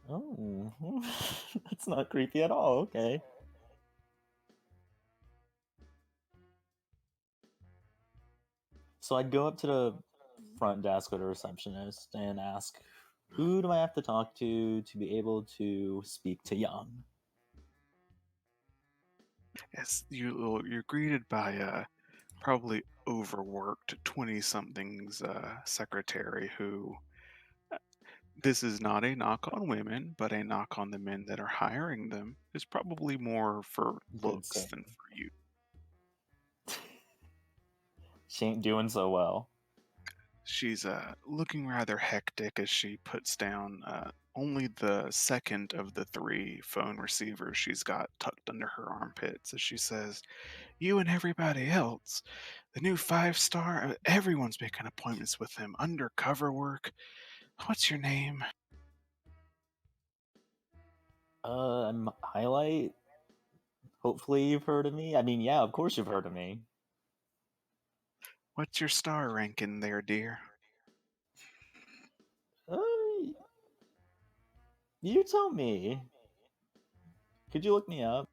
Oh, that's not creepy at all. Okay. So I'd go up to the front desk with a receptionist and ask, who do I have to talk to be able to speak to Young? Yes, you're greeted by a probably overworked 20-something's secretary who. This is not a knock on women, but a knock on the men that are hiring them is probably more for Good looks sir. than for you. She ain't doing so well. She's looking rather hectic as she puts down only the second of the 3 phone receivers she's got tucked under her armpits as she says, "You and everybody else, the new 5-star, everyone's making appointments with him, undercover work. What's your name?" I'm Highlight. Hopefully you've heard of me. I mean, yeah, of course you've heard of me. "What's your star ranking there, dear?" Uh, you tell me. Could you look me up?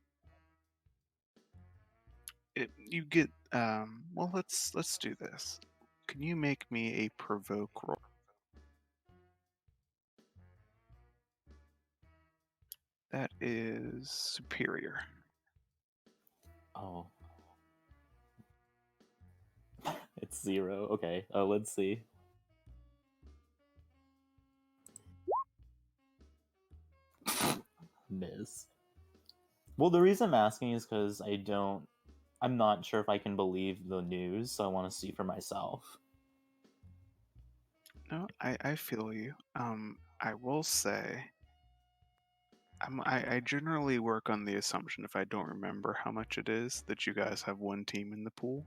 You get well, let's do this. Can you make me a provoke roll? That is superior. Oh. It's 0. Okay. Let's see. Miss. Well, the reason I'm asking is because I'm not sure if I can believe the news, so I want to see for myself. No, I feel you. I will say, I generally work on the assumption if I don't remember how much it is that you guys have one team in the pool.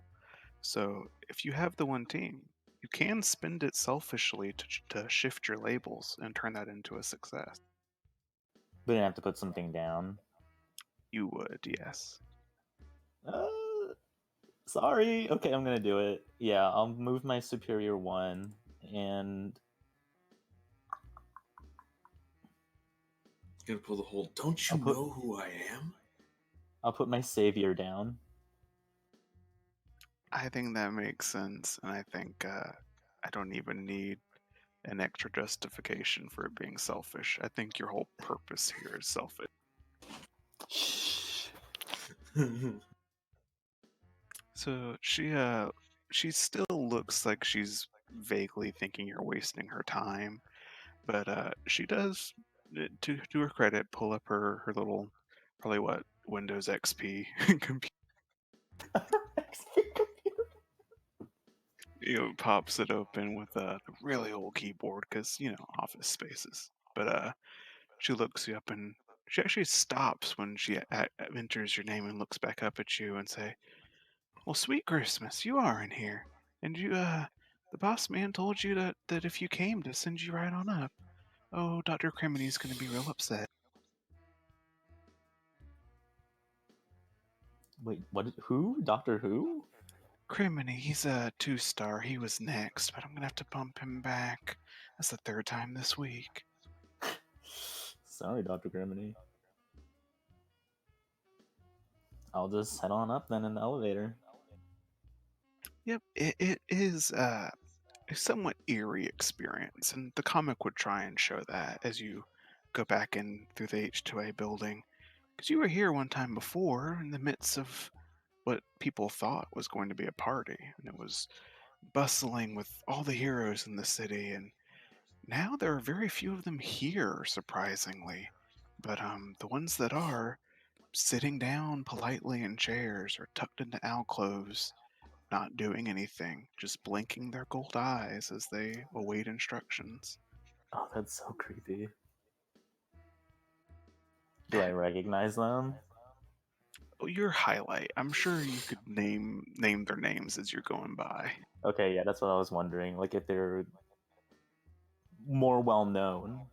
So if you have the one team, you can spend it selfishly to shift your labels and turn that into a success. But I have to put something down. You would, yes. Sorry. Okay, I'm gonna do it. Yeah, I'll move my superior 1, and Gonna pull the whole. Don't you know who I am? I'll put my savior down. I think that makes sense, and I think I don't even need an extra justification for it being selfish. I think your whole purpose here is selfish. Shh. So she still looks like she's vaguely thinking you're wasting her time, but she does, to her credit, pull up her little, probably what, Windows XP computer. Pops it open with a really old keyboard because office spaces. But She looks you up and she actually stops when she enters your name and looks back up at you and say, "Well, sweet Christmas, you are in here. And the boss man told you that if you came to send you right on up. Oh, Dr. Crimini's gonna be real upset." Wait, what? Who? Doctor Who? Crimini, he's a 2-star. He was next, but I'm gonna have to bump him back. That's the 3rd time this week. Sorry, Dr. Griminy. I'll just head on up then in the elevator. Yep, it is a somewhat eerie experience, and the comic would try and show that as you go back in through the H2A building. Because you were here one time before in the midst of what people thought was going to be a party, and it was bustling with all the heroes in the city, and now there are very few of them here, surprisingly. But the ones that are sitting down politely in chairs or tucked into alcoves, not doing anything, just blinking their gold eyes as they await instructions. Oh, that's so creepy. Do I recognize them? Oh, your highlight. I'm sure you could name their names as you're going by. Okay, yeah, that's what I was wondering. Like if they're more well known.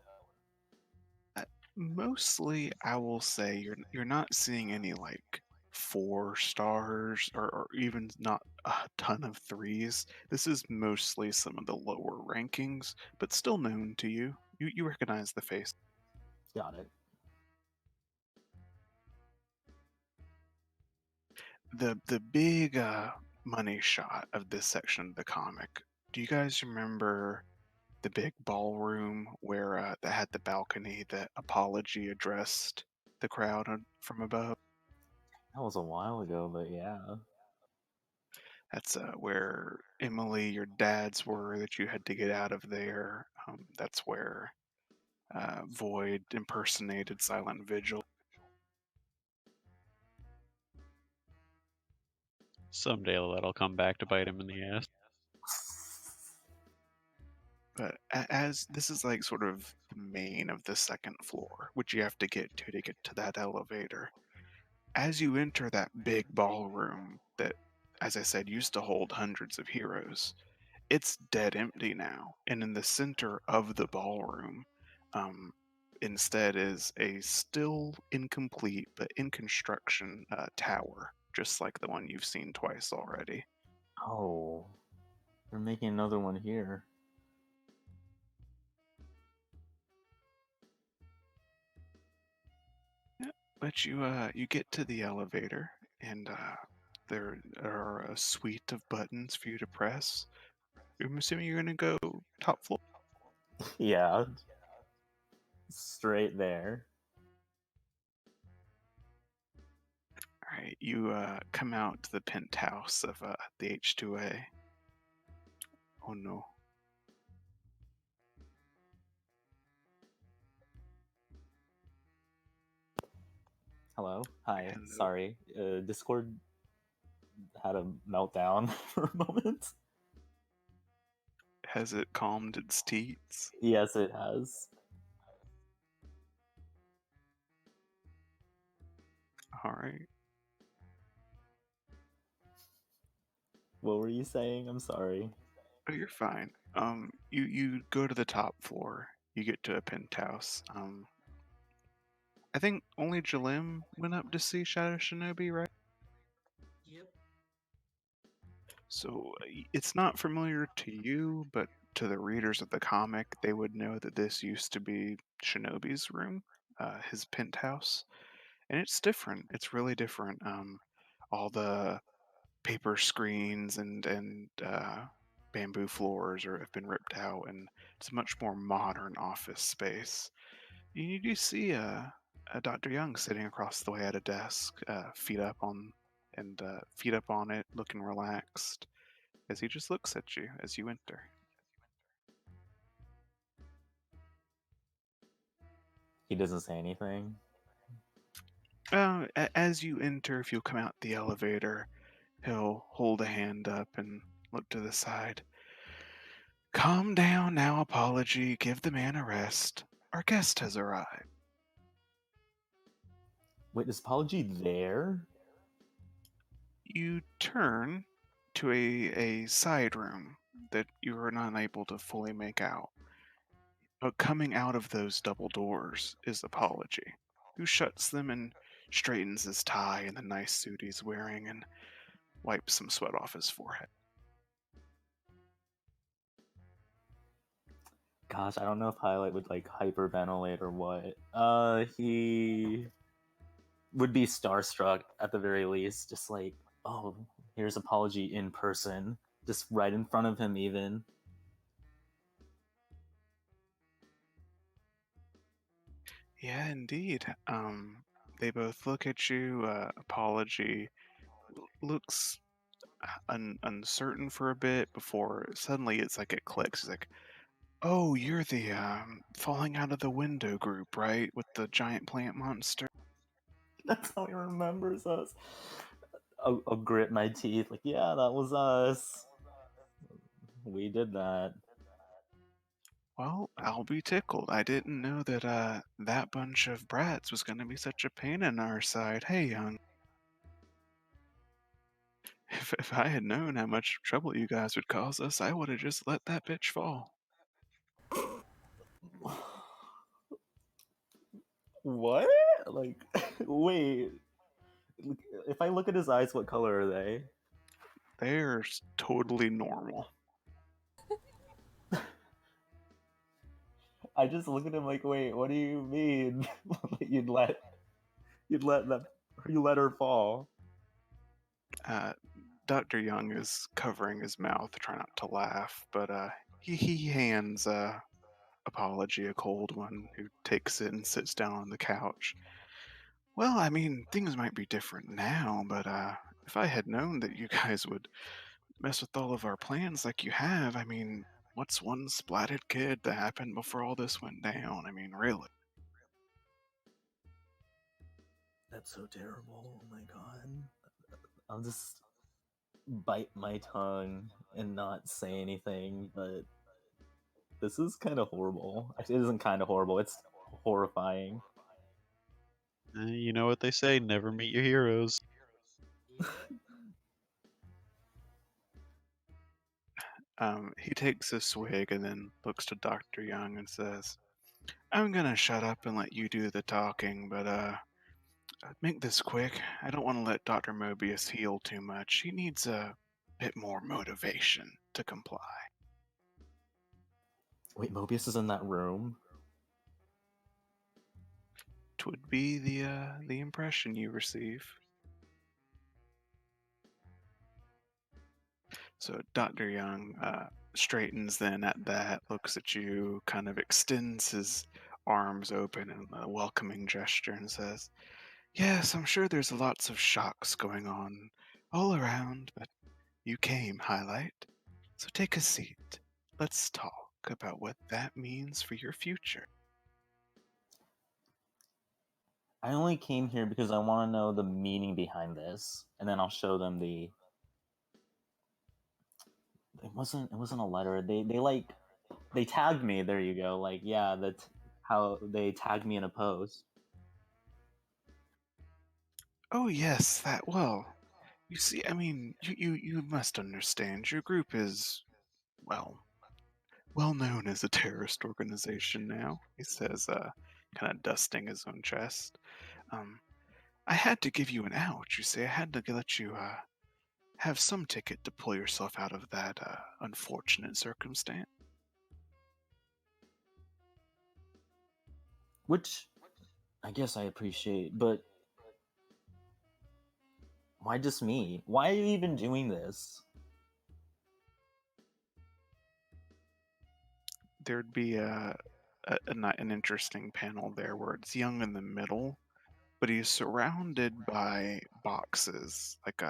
Mostly, I will say you're not seeing any like 4 stars or even not a ton of 3s. This is mostly some of the lower rankings, but still known to you. You recognize the face. Got it. The big money shot of this section of the comic. Do you guys remember the big ballroom where that had the balcony that Apology addressed the crowd from above? That was a while ago, but yeah. That's where Emily, your dad's were that you had to get out of there. That's where Void impersonated Silent Vigil. Someday that'll come back to bite him in the ass. But as this is like sort of the main of the second floor, which you have to get to that elevator. As you enter that big ballroom that, as I said, used to hold hundreds of heroes, it's dead empty now. And in the center of the ballroom, um, instead is a still incomplete but in construction tower, just like the one you've seen twice already. Oh, they're making another one here. But you get to the elevator, and there are a suite of buttons for you to press. I'm assuming you're gonna go top floor. Yeah. Straight there. All right, you come out to the penthouse of the H2A. Oh no. Hello. Hi. Hello. Sorry. Discord had a meltdown for a moment. Has it calmed its teats? Yes, it has. All right. What were you saying? I'm sorry. Oh, you're fine. You go to the top floor. You get to a penthouse. I think only Jalim went up to see Shadow Shinobi, right? Yep. So it's not familiar to you, but to the readers of the comic, they would know that this used to be Shinobi's room, his penthouse, and it's different. It's really different. All the paper screens and bamboo floors have been ripped out, and it's a much more modern office space. You do see Dr. Young sitting across the way at a desk, feet up on it, looking relaxed, as he just looks at you as you enter. He doesn't say anything. As you enter, if you'll come out the elevator, he'll hold a hand up and look to the side. Calm down now, Apology. Give the man a rest. Our guest has arrived. Wait, is Apology there? You turn to a side room that you are not able to fully make out. But coming out of those double doors is Apology, who shuts them and straightens his tie and the nice suit he's wearing and wipes some sweat off his forehead. Gosh, I don't know if Highlight would like hyperventilate or what. He would be starstruck at the very least, just like, oh, here's Apology in person, just right in front of him even. Yeah, indeed. They both look at you. Apology looks uncertain for a bit before suddenly it's like it clicks. He's like, "Oh, you're the falling out of the window group, right? With the giant plant monster." That's how he remembers us. I'll grit my teeth, like, yeah, that was us. We did that. Well, I'll be tickled. I didn't know that that bunch of brats was gonna be such a pain in our side. Hey, young. If I had known how much trouble you guys would cause us, I would have just let that bitch fall. What? Like, wait. If I look at his eyes, what color are they? They're totally normal. I just look at him like, wait, what do you mean? you'd let her fall? Dr. Young is covering his mouth, trying not to laugh, but he hands Apology a cold one, who takes it and sits down on the couch. Well, I mean, things might be different now, but if I had known that you guys would mess with all of our plans like you have, I mean, what's one splatted kid that happened before all this went down? I mean, really. That's so terrible. Oh my god. I'll just bite my tongue and not say anything, but this is kind of horrible. Actually, it isn't kind of horrible, it's horrifying. You know what they say, never meet your heroes. He takes a swig and then looks to Dr. Young and says, I'm gonna shut up and let you do the talking, but make this quick. I don't want to let Dr. Mobius heal too much. He needs a bit more motivation to comply. Wait, Mobius is in that room? Twould be the impression you receive. So Dr. Young straightens then at that, looks at you, kind of extends his arms open in a welcoming gesture and says, Yes, I'm sure there's lots of shocks going on all around, but you came, Highlight. So take a seat. Let's talk about what that means for your future. I only came here because I want to know the meaning behind this, and then I'll show them the. It wasn't a letter. They tagged me. There you go. Like, yeah, that's how they tagged me in a post. Oh yes, that well. You see, I mean, you must understand. Your group is well known as a terrorist organization now. He says, kind of dusting his own chest. I had to give you an out. You see, I had to let you have some ticket to pull yourself out of that unfortunate circumstance. Which I guess I appreciate, but why just me? Why are you even doing this? There'd be an interesting panel there where it's Young in the middle, but he's surrounded by boxes. Like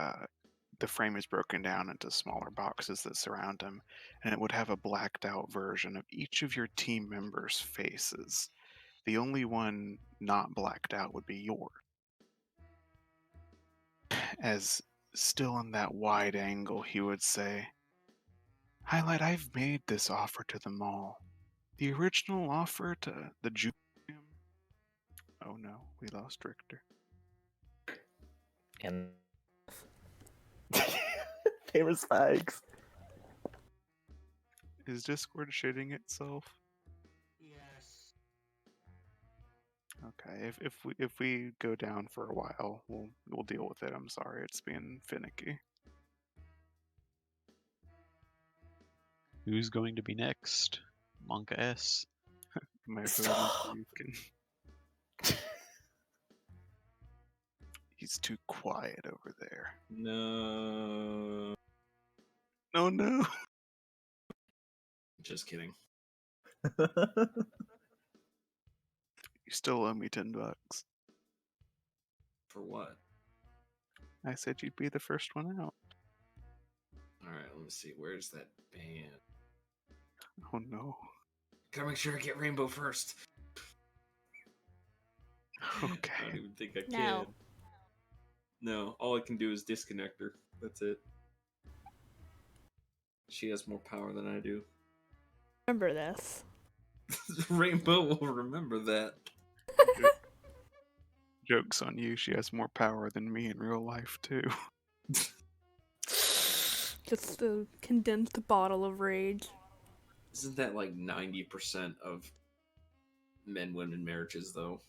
the frame is broken down into smaller boxes that surround him, and it would have a blacked out version of each of your team members' faces. The only one not blacked out would be yours. As still in that wide angle, he would say, Highlight, I've made this offer to them all. The original offer to the Jubileum. Oh no, we lost Richter. And famous facts. Is Discord shitting itself? Yes. Okay, if we go down for a while, we'll deal with it. I'm sorry, it's being finicky. Who's going to be next? Monka S. My Stop. you can. He's too quiet over there. No. Oh no! Just kidding. You still owe me $10. For what? I said you'd be the first one out. Alright, let me see. Where's that band? Oh no. Gotta make sure I get Rainbow first. I don't Okay. even think I No. can. No, all I can do is disconnect her. That's it. She has more power than I do. Remember this. Rainbow will remember that. Joke's on you, she has more power than me in real life too. Just a condensed bottle of rage. Isn't that like 90% of men-women marriages, though?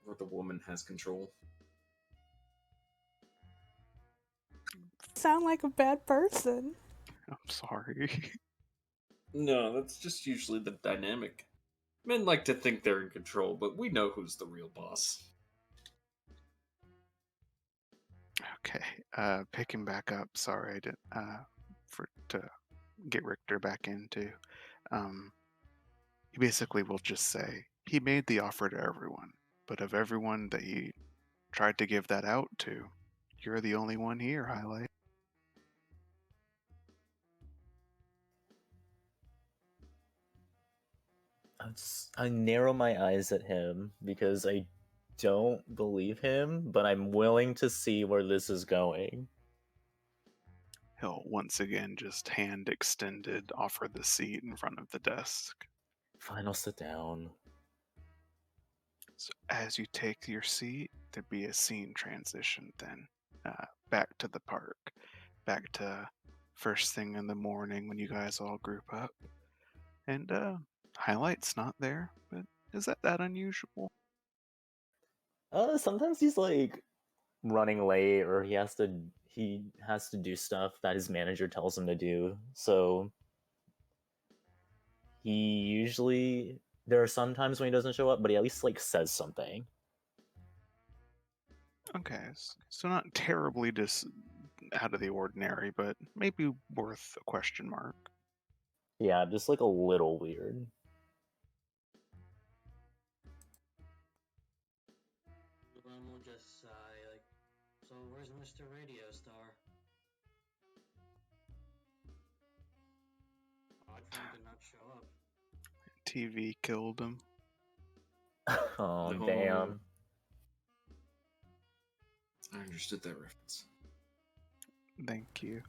Where the woman has control. Sound like a bad person. I'm sorry. No, that's just usually the dynamic. Men like to think they're in control, but we know who's the real boss. Okay, picking back up. Sorry, I didn't. To get Richter back into. He basically will just say he made the offer to everyone, but of everyone that he tried to give that out to, you're the only one here. Highlight. I narrow my eyes at him because I don't believe him, but I'm willing to see where this is going. He'll once again just hand extended offer the seat in front of the desk. Fine, I'll sit down. So as you take your seat, there'd be a scene transition then. Back to the park. Back to first thing in the morning when you guys all group up. And Highlight's not there, but is that unusual? Sometimes he's like running late or he has to do stuff that his manager tells him to do. So he usually there are some times when he doesn't show up, but he at least like says something. Okay, so not terribly out of the ordinary, but maybe worth a question mark. Yeah, just like a little weird. Lem will just sigh, like, so where's Mr. Radio Star? Odd for him to not show up. TV killed him. Oh, No. damn. I understood that reference. Thank you.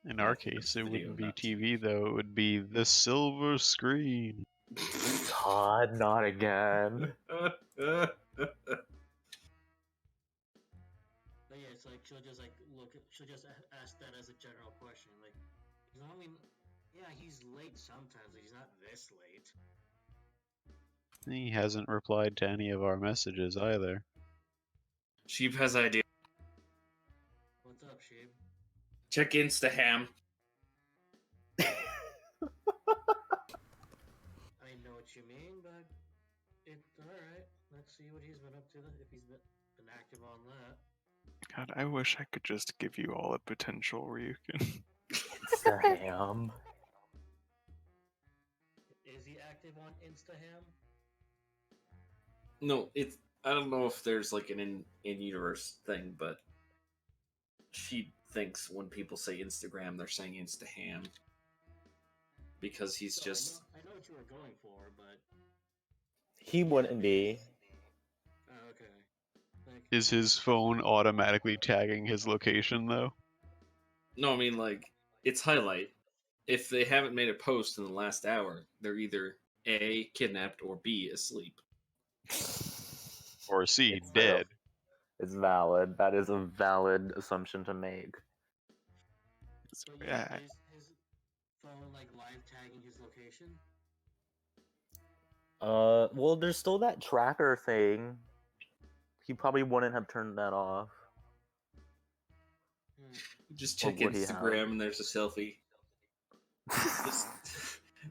In our Yeah, case, it video, wouldn't be not TV though. It would be the silver screen. God, not again. But yeah, it's like she'll just like she'll just ask that as a general question, like, you know, I mean, yeah, he's late sometimes, but he's not this late. He hasn't replied to any of our messages either. Sheep has idea. What's up, Sheep? Check Instaham. I know what you mean, but it's alright. Let's see what he's been up to, if he's been active on that. God, I wish I could just give you all a potential where you can. Instaham. Is he active on Instaham? No, it's. I don't know if there's like an in-universe thing, but she thinks when people say Instagram, they're saying Instaham. Because he's So just. I know what you were going for, but He wouldn't be. oh, okay. Like, Is his phone automatically tagging his location though? No, I mean, like, it's highlight. If they haven't made a post in the last hour, they're either A, kidnapped, or B, asleep. Or C, It's fair. dead? It's valid. That is a valid assumption to make. So, But yeah, is his phone like live tagging his location? Well, there's still that tracker thing. He probably wouldn't have turned that off. Just Or check would he have? Instagram and there's a selfie.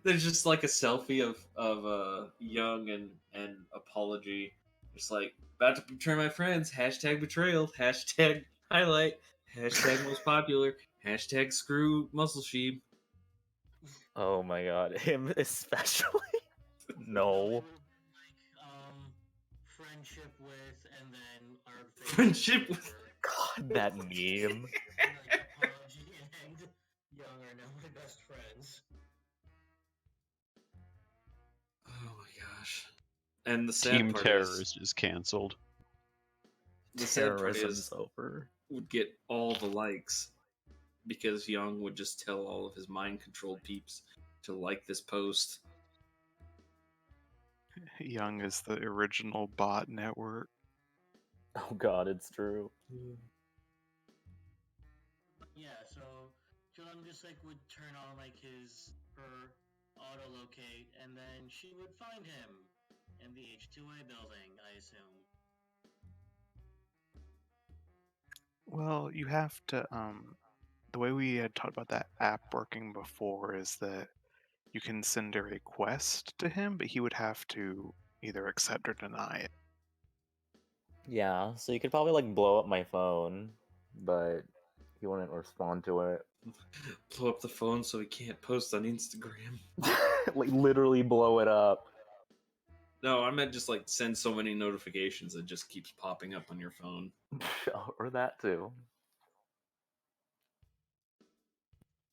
There's just like a selfie of Young and Apology. Just like about to betray my friends. Hashtag betrayal. Hashtag highlight. Hashtag most popular. Hashtag screw muscle sheep. Oh my god, him especially? No. Like, friendship with, and then our Friendship with. God, that meme. like, Apology and Young are now my best friends. Oh my gosh. And the sad Team part Terrorist is canceled. the sad part Terrorism's is over. would get all the likes because Young would just tell all of his mind controlled peeps to like this post. Young is the original bot network. Oh god, it's true. Yeah, so Young just like would turn on like her auto locate, and then she would find him in the H2A building, I assume. Well, you have to, the way we had talked about that app working before is that you can send a request to him, but he would have to either accept or deny it. Yeah, so you could probably like blow up my phone, but he wouldn't respond to it. Blow up the phone so he can't post on Instagram. Like literally blow it up. No, I meant just like send so many notifications it just keeps popping up on your phone. Or that too.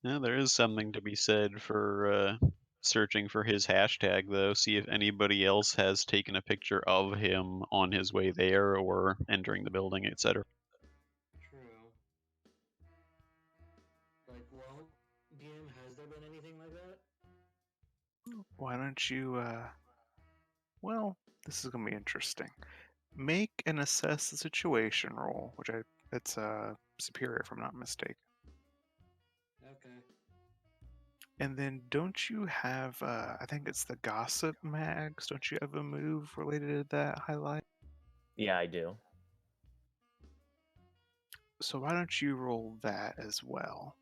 Yeah, there is something to be said for searching for his hashtag, though. See if anybody else has taken a picture of him on his way there or entering the building, etc. True. Like, well, DM, has there been anything like that? Why don't you, well, this is going to be interesting. Make an assess the situation roll, which it's superior if I'm not mistaken. Okay. And then don't you have, I think it's the Gossip Mags, don't you have a move related to that highlight? Yeah, I do. So why don't you roll that as well?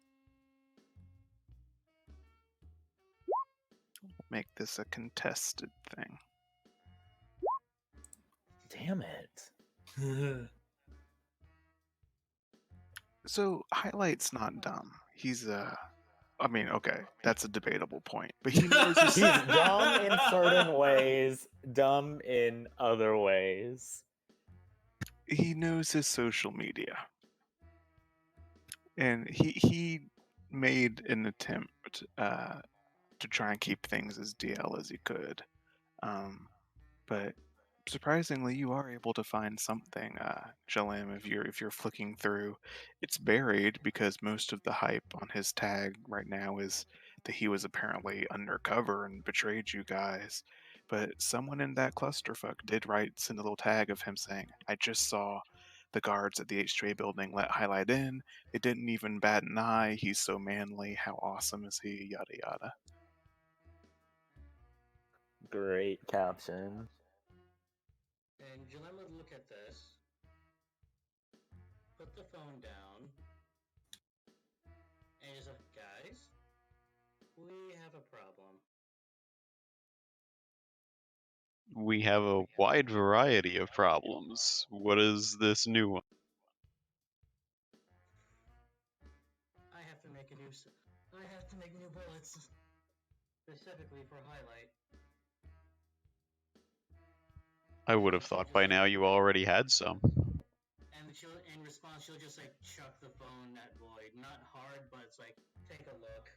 Make this a contested thing. Damn it. So highlight's not dumb. He's I mean, okay, that's a debatable point, but he knows his He's dumb in certain ways, dumb in other ways. he knows his social media, and he made an attempt to try and keep things as DL as he could, but surprisingly, you are able to find something, Jalim, if you're flicking through. It's buried because most of the hype on his tag right now is that he was apparently undercover and betrayed you guys. But someone in that clusterfuck did send a little tag of him saying, "I just saw the guards at the H3A building let highlight in. It didn't even bat an eye. He's so manly. How awesome is he? Yada yada." Great caption. And Jalem would look at this, put the phone down, and he's like, guys, we have a problem. We have a wide variety of problems. What is this new one? I have to make new bullets specifically for highlight. I would have thought by now you already had some. And in response, she'll just like chuck the phone at Void. Not hard, but it's like, take a look.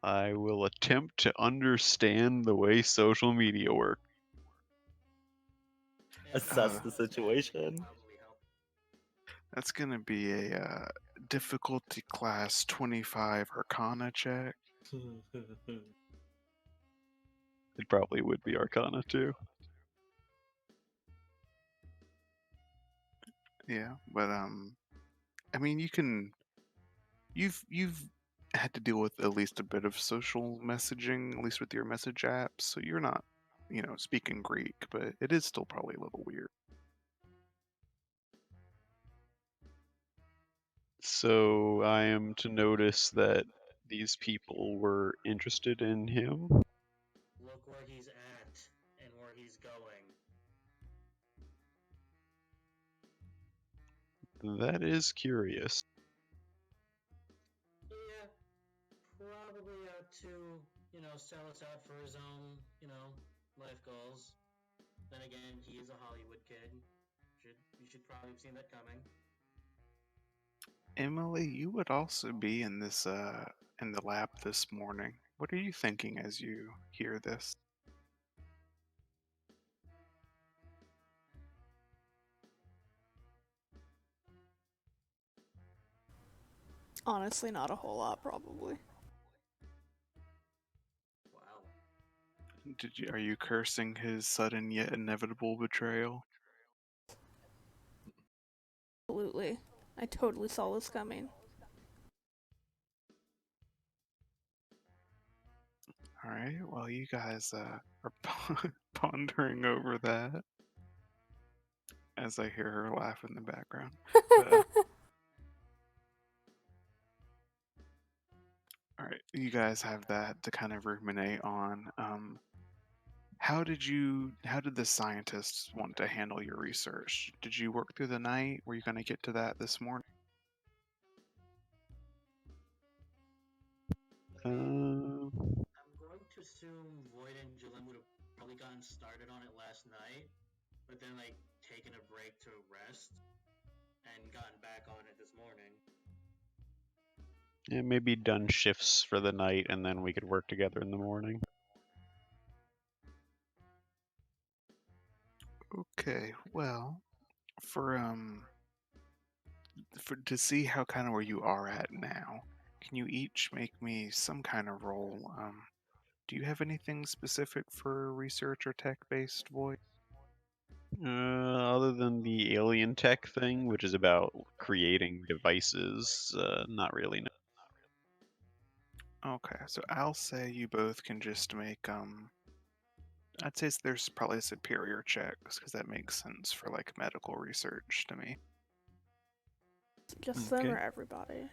I will attempt to understand the way social media work. Assess the situation. Probably help. That's gonna be a difficulty class 25 Arcana check. It probably would be Arcana too. Yeah, but I mean, you've had to deal with at least a bit of social messaging, at least with your message apps, so you're not, speaking Greek, but it is still probably a little weird. So I am to notice that these people were interested in him. Look where he's at and where he's going. That is curious. Yeah, probably out to, sell us out for his own, life goals. Then again, he is a Hollywood kid. You should probably have seen that coming. Emily, you would also be in this in the lab this morning. What are you thinking as you hear this? Honestly, not a whole lot, probably. Wow. Are you cursing his sudden yet inevitable betrayal? Absolutely. I totally saw this coming. All right. Well, you guys are pondering over that as I hear her laugh in the background. But, all right, you guys have that to kind of ruminate on. How did the scientists want to handle your research? Did you work through the night? Were you going to get to that this morning? Um, I'm going to assume Void and Jalem would have probably gotten started on it last night, but then taken a break to rest and gotten back on it this morning. yeah, maybe done shifts for the night, and then we could work together in the morning. Okay. Well, for to see how kind of where you are at now, can you each make me some kind of roll? Do you have anything specific for research or tech-based voice? Other than the alien tech thing, which is about creating devices, not really. No. Okay, so I'll say you both can just make I'd say there's probably superior checks because that makes sense for like medical research to me. Just them Okay. or everybody?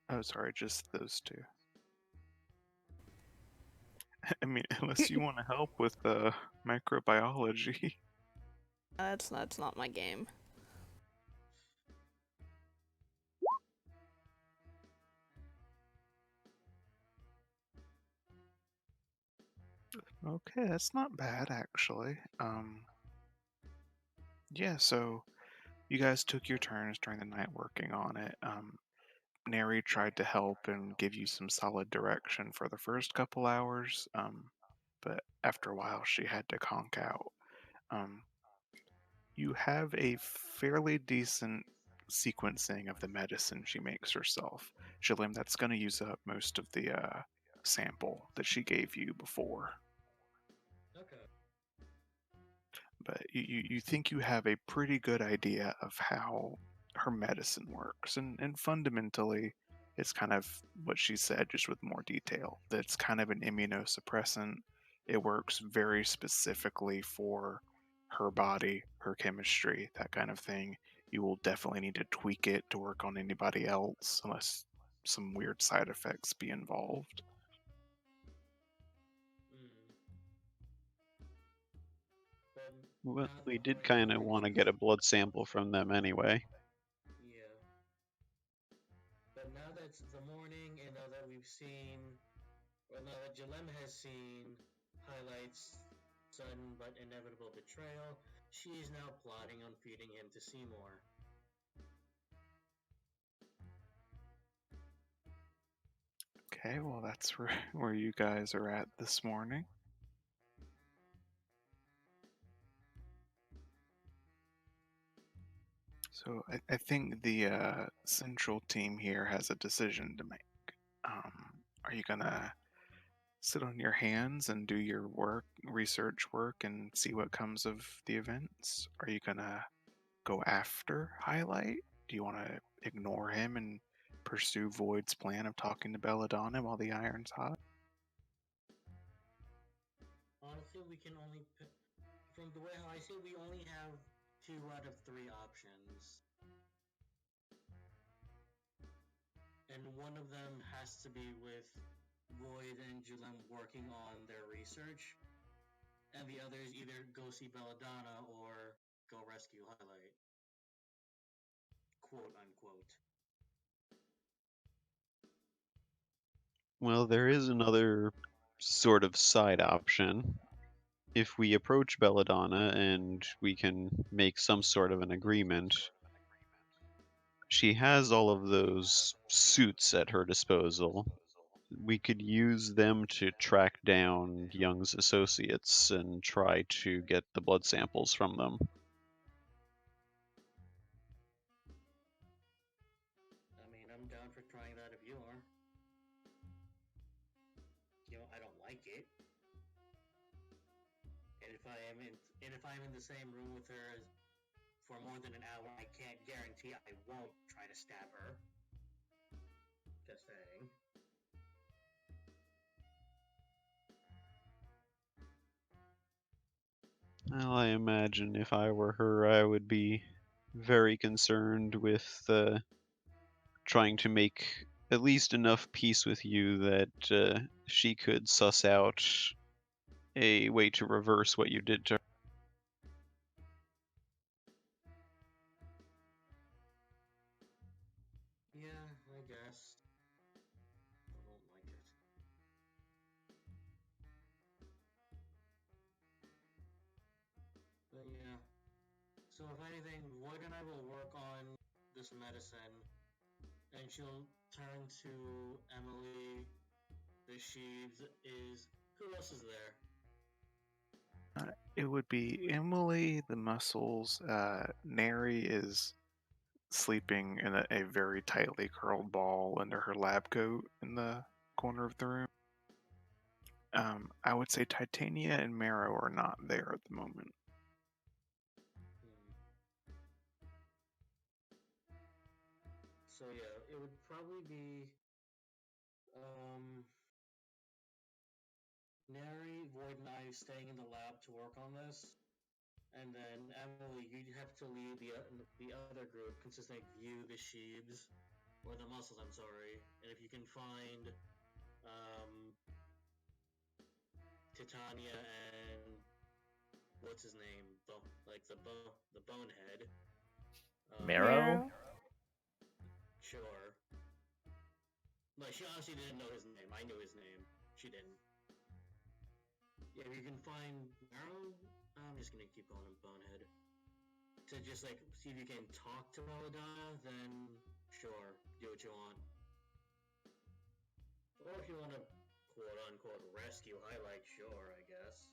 Oh, sorry, just those two. I mean, unless you want to help with microbiology. That's not my game. Okay, that's not bad actually. Yeah, so you guys took your turns during the night working on it. Neri tried to help and give you some solid direction for the first couple hours, but after a while she had to conk out. Um, you have a fairly decent sequencing of the medicine she makes herself. Shalim, that's going to use up most of the sample that she gave you before. Okay. But you think you have a pretty good idea of how her medicine works. And fundamentally, it's kind of what she said, just with more detail. That's kind of an immunosuppressant. It works very specifically for her body, her chemistry, that kind of thing. You will definitely need to tweak it to work on anybody else, unless some weird side effects be involved. Mm. But Well, now we that did Void kind of want to get a blood sample from them anyway. Yeah. But now that it's the morning, and now that we've seen, well, now that Jalem has seen highlights sudden but inevitable betrayal, she is now plotting on feeding him to Seymour. Okay, well, that's where you guys are at this morning. So I think the central team here has a decision to make. Are you gonna sit on your hands and do your work, research work, and see what comes of the events? Are you gonna go after Highlight? Do you want to ignore him and pursue Void's plan of talking to Belladonna while the iron's hot? Honestly, we can only pick. From the way how I see it, we only have 2 out of 3 options. And one of them has to be with Void and Julem working on their research, and the other is either go see Belladonna or go rescue Highlight. Quote unquote. Well, there is another sort of side option. If we approach Belladonna and we can make some sort of an agreement, she has all of those suits at her disposal. We could use them to track down Young's associates and try to get the blood samples from them. I mean, I'm down for trying that if you are. I don't like it. And if I'm in the same room with her for more than an hour, I can't guarantee I won't try to stab her. Just saying. Well, I imagine if I were her, I would be very concerned with trying to make at least enough peace with you that she could suss out a way to reverse what you did to her. Yeah, I guess. I don't like it. But yeah. So if anything, Void and I will work on this medicine, and she'll turn to Emily. The Sheaves is who else is there? It would be Emily, the muscles. Neri is sleeping in a very tightly curled ball under her lab coat in the corner of the room. I would say Titania and Marrow are not there at the moment. So yeah, it would probably be Neri, Void, and I staying in the lab to work on this, and then Emily, you'd have to lead the other group consisting of you, the Sheebs, or the Muscles. I'm sorry, and if you can find Titania and what's his name, the Bonehead. Marrow? Sure. Like, she honestly didn't know his name. I knew his name. She didn't. Yeah, if you can find Marrow, I'm just gonna keep calling him Bonehead. To just, like, see if you can talk to Belladonna, then sure, do what you want. Or if you want to, quote-unquote, rescue Highlight, sure, I guess.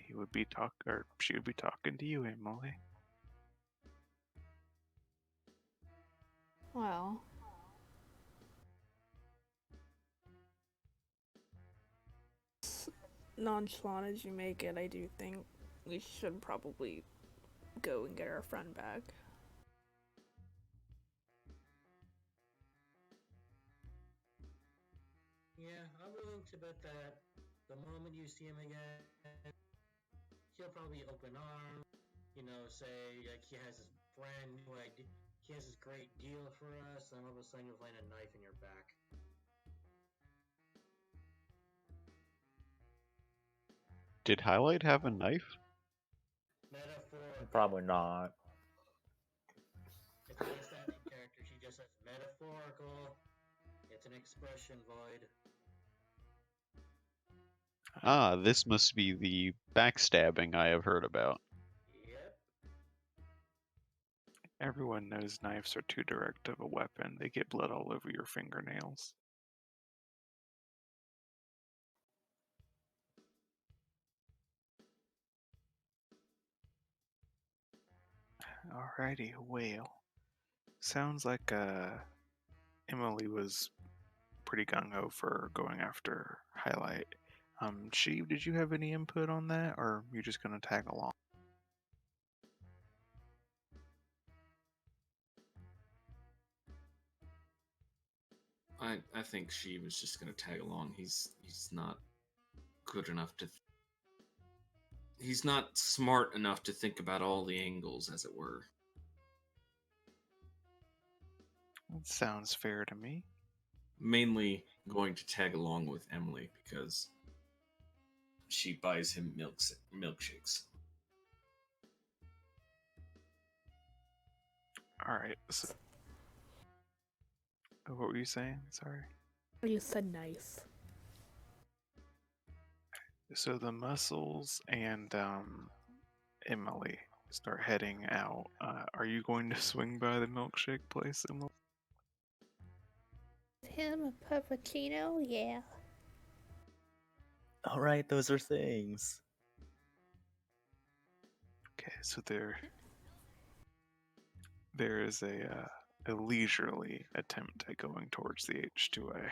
He would be or she would be talking to you, Emily. Well, as nonchalant as you make it, I do think we should probably go and get our friend back. Yeah, I'm willing to bet that the moment you see him again, he'll probably open arms, say, like, he has this brand new idea, he has this great deal for us, and all of a sudden you'll find a knife in your back. Did Highlight have a knife? Metaphor. Probably not. It's a standing character, she just says metaphorical. It's an expression, Void. Ah, this must be the backstabbing I have heard about. Yep. Everyone knows knives are too direct of a weapon. They get blood all over your fingernails. Alrighty, well, sounds like Emily was pretty gung ho for going after Highlight. Sheev, did you have any input on that, or you just gonna tag along? I think she was just gonna tag along. He's not good enough to. He's not smart enough to think about all the angles, as it were. That sounds fair to me. Mainly going to tag along with Emily because she buys him milkshakes. Alright, so what were you saying? Sorry. You said nice. So the Muscles and Emily start heading out. Are you going to swing by the milkshake place, Emily? Him a puppuccino? Yeah. All right, those are things. Okay, so there is a leisurely attempt at going towards the H2A.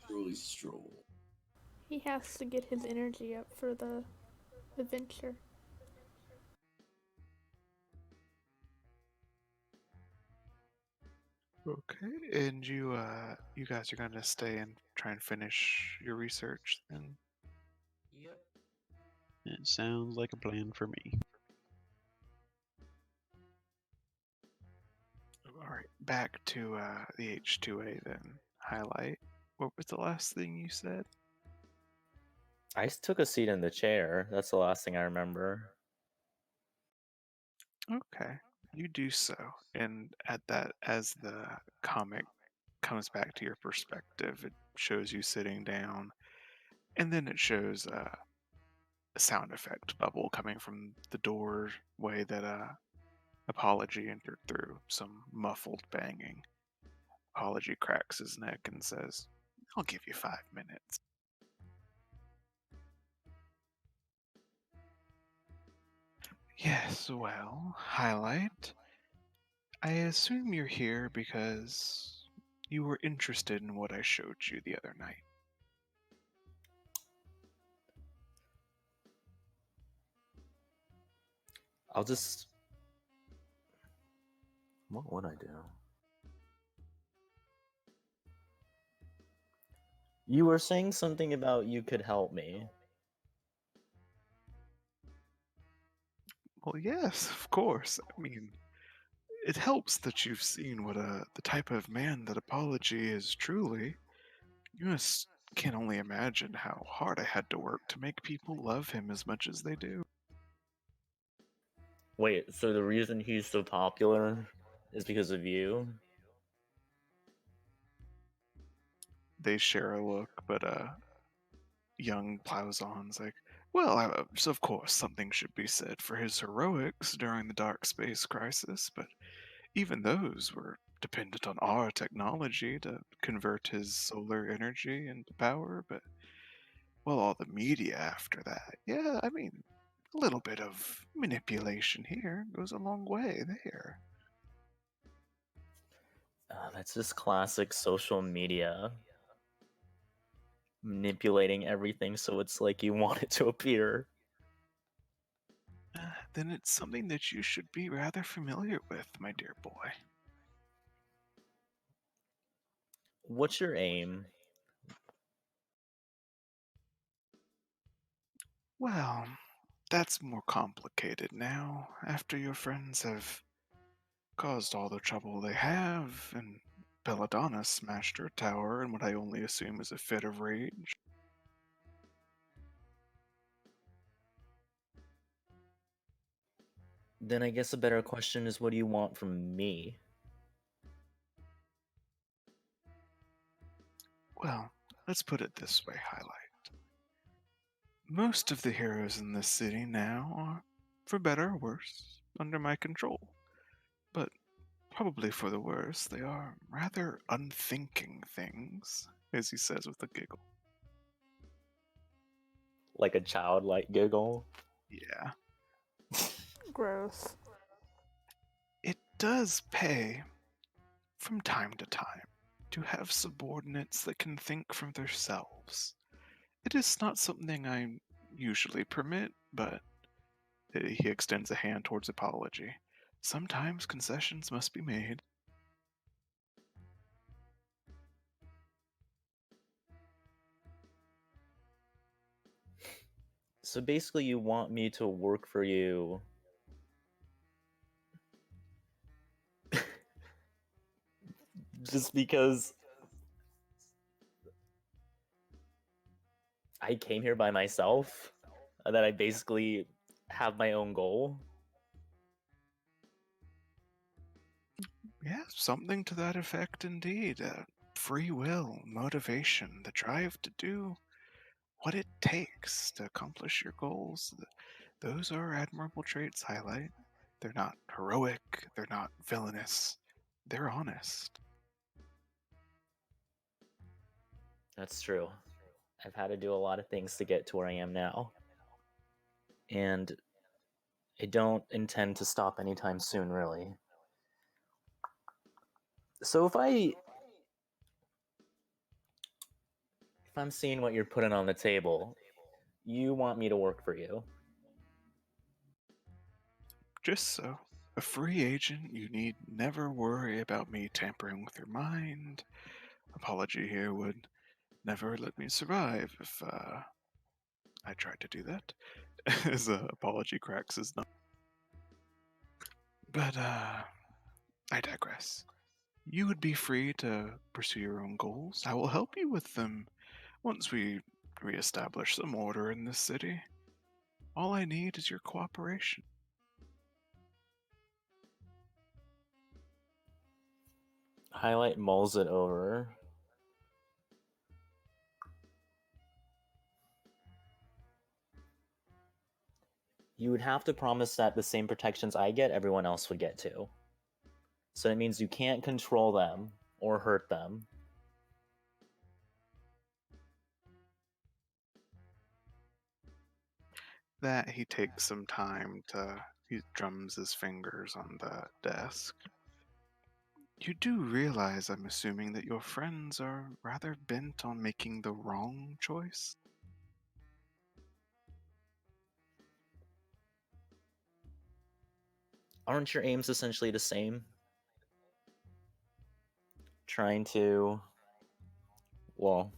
Truly stroll. He has to get his energy up for the adventure. Okay, and you guys are gonna stay and try and finish your research then? Yep. It sounds like a plan for me. Alright, back to the H2A then. Highlight. What was the last thing you said? I took a seat in the chair. That's the last thing I remember. Okay, you do so. And at that, as the comic comes back to your perspective, it shows you sitting down, and then it shows a sound effect bubble coming from the doorway that Apology entered through, some muffled banging. Apology cracks his neck and says, I'll give you 5 minutes. Yes, well, Highlight. I assume you're here because you were interested in what I showed you the other night. I'll just. What would I do? You were saying something about you could help me. Well, yes, of course. I mean, it helps that you've seen what the type of man that Apology is truly. You just can only imagine how hard I had to work to make people love him as much as they do. Wait, so the reason he's so popular is because of you? They share a look, but young Plowzon's like, well, so of course something should be said for his heroics during the Dark Space Crisis, but even those were dependent on our technology to convert his solar energy into power, but, well, all the media after that, yeah, I mean, a little bit of manipulation here goes a long way there. That's just classic social media. Manipulating everything so it's like you want it to appear. Then it's something that you should be rather familiar with, my dear boy. What's your aim? Well, that's more complicated now, after your friends have caused all the trouble they have, and Belladonna smashed her tower in what I only assume is a fit of rage. Then I guess a better question is, what do you want from me? Well, let's put it this way, Highlight. Most of the heroes in this city now are, for better or worse, under my control. But probably for the worse, they are rather unthinking things, as he says with a giggle. Like a childlike giggle? Yeah. gross. It does pay, from time to time, to have subordinates that can think for themselves. It is not something I usually permit, but he extends a hand towards apology. Sometimes concessions must be made. So basically, you want me to work for you just because I came here by myself? And that I basically have my own goal? Yeah, something to that effect indeed. Free will, motivation, the drive to do what it takes to accomplish your goals. Those are admirable traits, Highlight. They're not heroic, they're not villainous, they're honest. That's true. I've had to do a lot of things to get to where I am now. And I don't intend to stop anytime soon, really. So if I'm seeing what you're putting on the table, you want me to work for you. Just so. A free agent, you need never worry about me tampering with your mind. Apology here would never let me survive if I tried to do that. As apology cracks his nut. But I digress. You would be free to pursue your own goals. I will help you with them once we reestablish some order in this city. All I need is your cooperation. Highlight mulls it over. You would have to promise that the same protections I get, everyone else would get too. So it means you can't control them or hurt them. That he takes some time to. He drums his fingers on the desk. You do realize, I'm assuming, that your friends are rather bent on making the wrong choice? Aren't your aims essentially the same? Trying to... Well,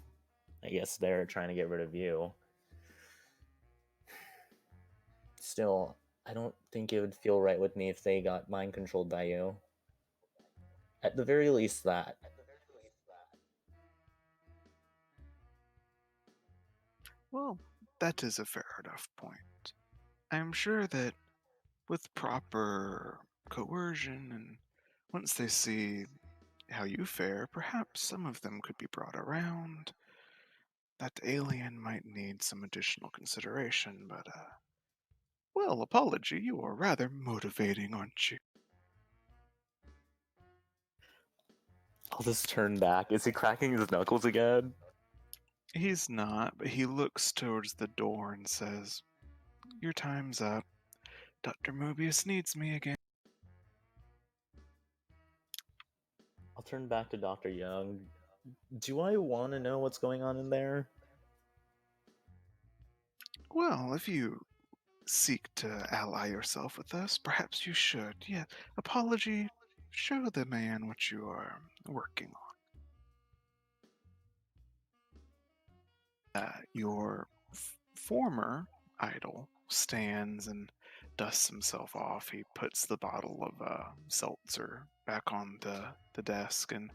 I guess they're trying to get rid of you. Still, I don't think it would feel right with me if they got mind controlled by you. At the very least, that. Well, that is a fair enough point. I am sure that with proper coercion and once they see how you fare, perhaps some of them could be brought around. That alien might need some additional consideration, but, well, apology, you are rather motivating, aren't you? I'll just turn back. Is he cracking his knuckles again? He's not, but he looks towards the door and says, Your time's up. Dr. Mobius needs me again. I'll turn back to Dr. Young. Do I want to know what's going on in there? Well, if you seek to ally yourself with us, perhaps you should. Yeah, apology, show the man what you are working on. Your former idol stands and dusts himself off. He puts the bottle of seltzer back on the desk and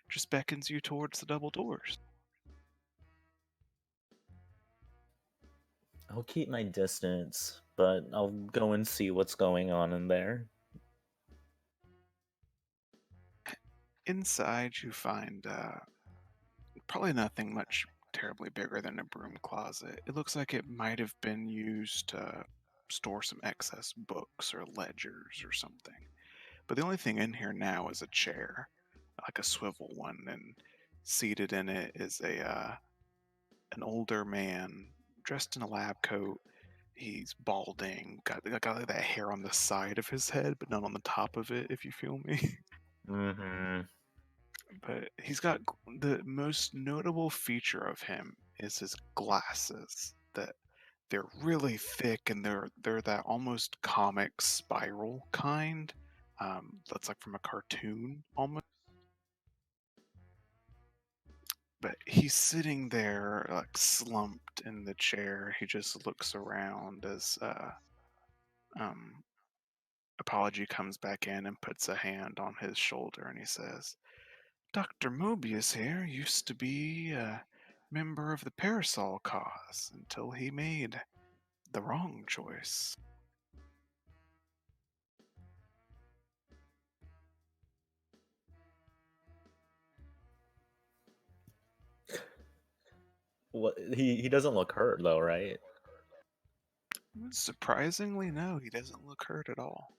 just beckons you towards the double doors. I'll keep my distance, but I'll go and see what's going on in there. Inside, you find probably nothing much terribly bigger than a broom closet. It looks like it might have been used to store some excess books or ledgers or something. But the only thing in here now is a chair, like a swivel one, and seated in it is an older man dressed in a lab coat, he's balding, got like that hair on the side of his head, but not on the top of it, if you feel me. Mm-hmm. But he's got the most notable feature of him is his glasses. That they're really thick and they're that almost comic spiral kind. That's like from a cartoon almost. But he's sitting there like slumped in the chair. He just looks around as um, Apology comes back in and puts a hand on his shoulder and he says, Dr. Mobius here used to be a member of the Parasol cause until he made the wrong choice. What he doesn't look hurt though, right? Surprisingly, no, he doesn't look hurt at all.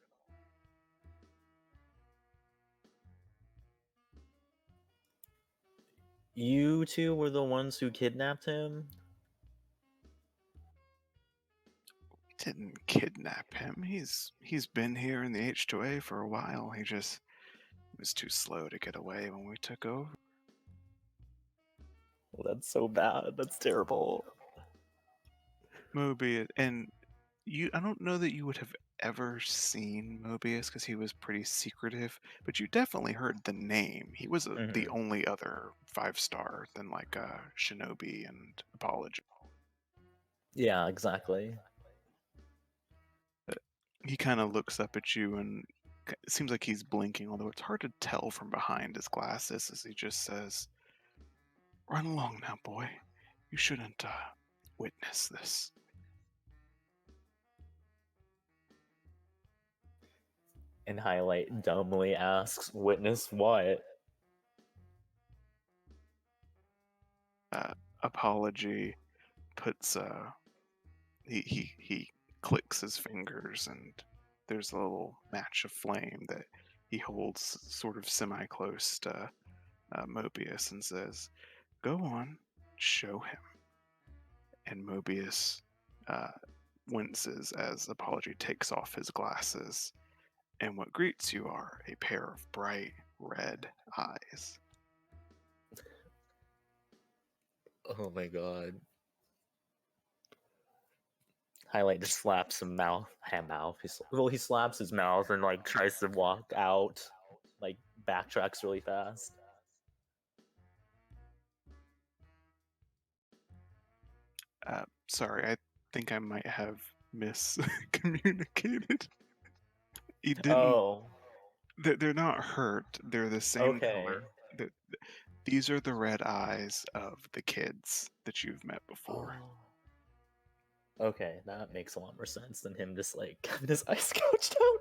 You two were the ones who kidnapped him? We didn't kidnap him. He's been here in the H2A for a while. He was too slow to get away when we took over. Well, that's so bad. That's terrible. Mobius, and I don't know that you would have ever seen Mobius because he was pretty secretive, but you definitely heard the name. He was the only other 5-star than like Shinobi and Apology. Yeah, exactly. He kind of looks up at you and it seems like he's blinking, although it's hard to tell from behind his glasses as he just says, Run along now, boy. You shouldn't witness this. And Highlight dumbly asks, "Witness what?" Apology puts he clicks his fingers and there's a little match of flame that he holds sort of semi-close to Mobius and says, "Go on, show him." And Mobius winces as Apology takes off his glasses, and what greets you are a pair of bright red eyes. Oh my god. Highlight just slaps his mouth. He slaps his mouth and like tries to walk out, like backtracks really fast. Sorry, I think I might have miscommunicated. He didn't. Oh, They're not hurt. They're the same okay. color. These are the red eyes of the kids that you've met before. Oh. Okay, that makes a lot more sense than him just like having his eyes gouged out.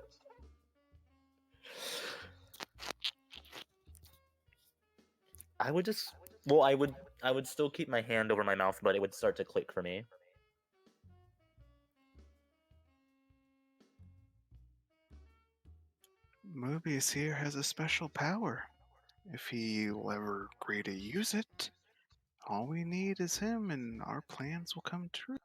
I would still keep my hand over my mouth, but it would start to click for me. Mobius here has a special power. If he will ever agree to use it, all we need is him and our plans will come true.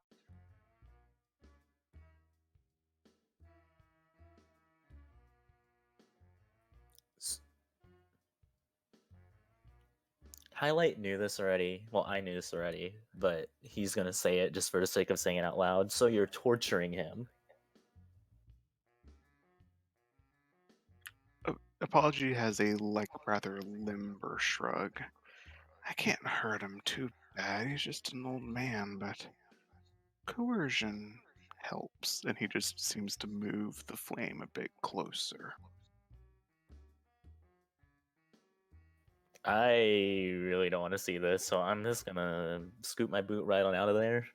Highlight knew this already. Well, I knew this already, but he's gonna say it just for the sake of saying it out loud. So you're torturing him. Apology has a rather limber shrug. I can't hurt him too bad. He's just an old man, but coercion helps, and he just seems to move the flame a bit closer. I really don't want to see this, so I'm just gonna scoot my boot right on out of there,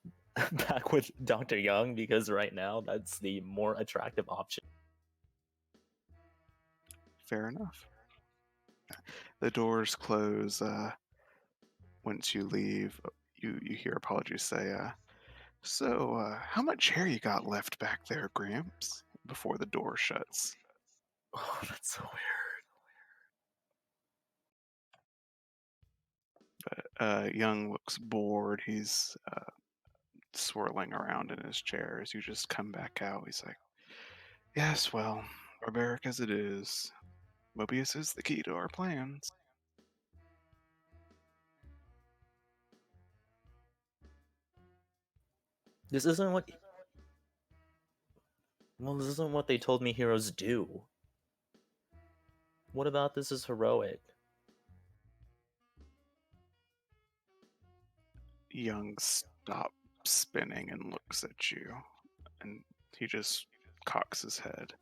back with Dr. Young, because right now that's the more attractive option. Fair enough. The doors close once you leave. You hear Apology say, So, how much hair you got left back there, Gramps? Before the door shuts. Oh, that's so weird. But Young looks bored. He's swirling around in his chair as you just come back out. He's like, yes, well, barbaric as it is, Mobius is the key to our plans. This isn't what. Well, this isn't what they told me heroes do. What about this is heroic? Young stops spinning and looks at you, and he just cocks his head.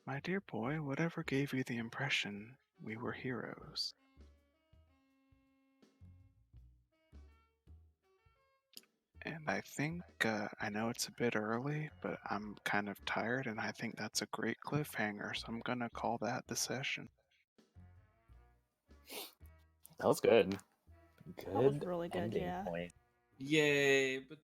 My dear boy, whatever gave you the impression we were heroes? And I think, I know it's a bit early, but I'm kind of tired, and I think that's a great cliffhanger, so I'm gonna call that the session. That was good. That was Good really good, ending yeah. point. Yay! But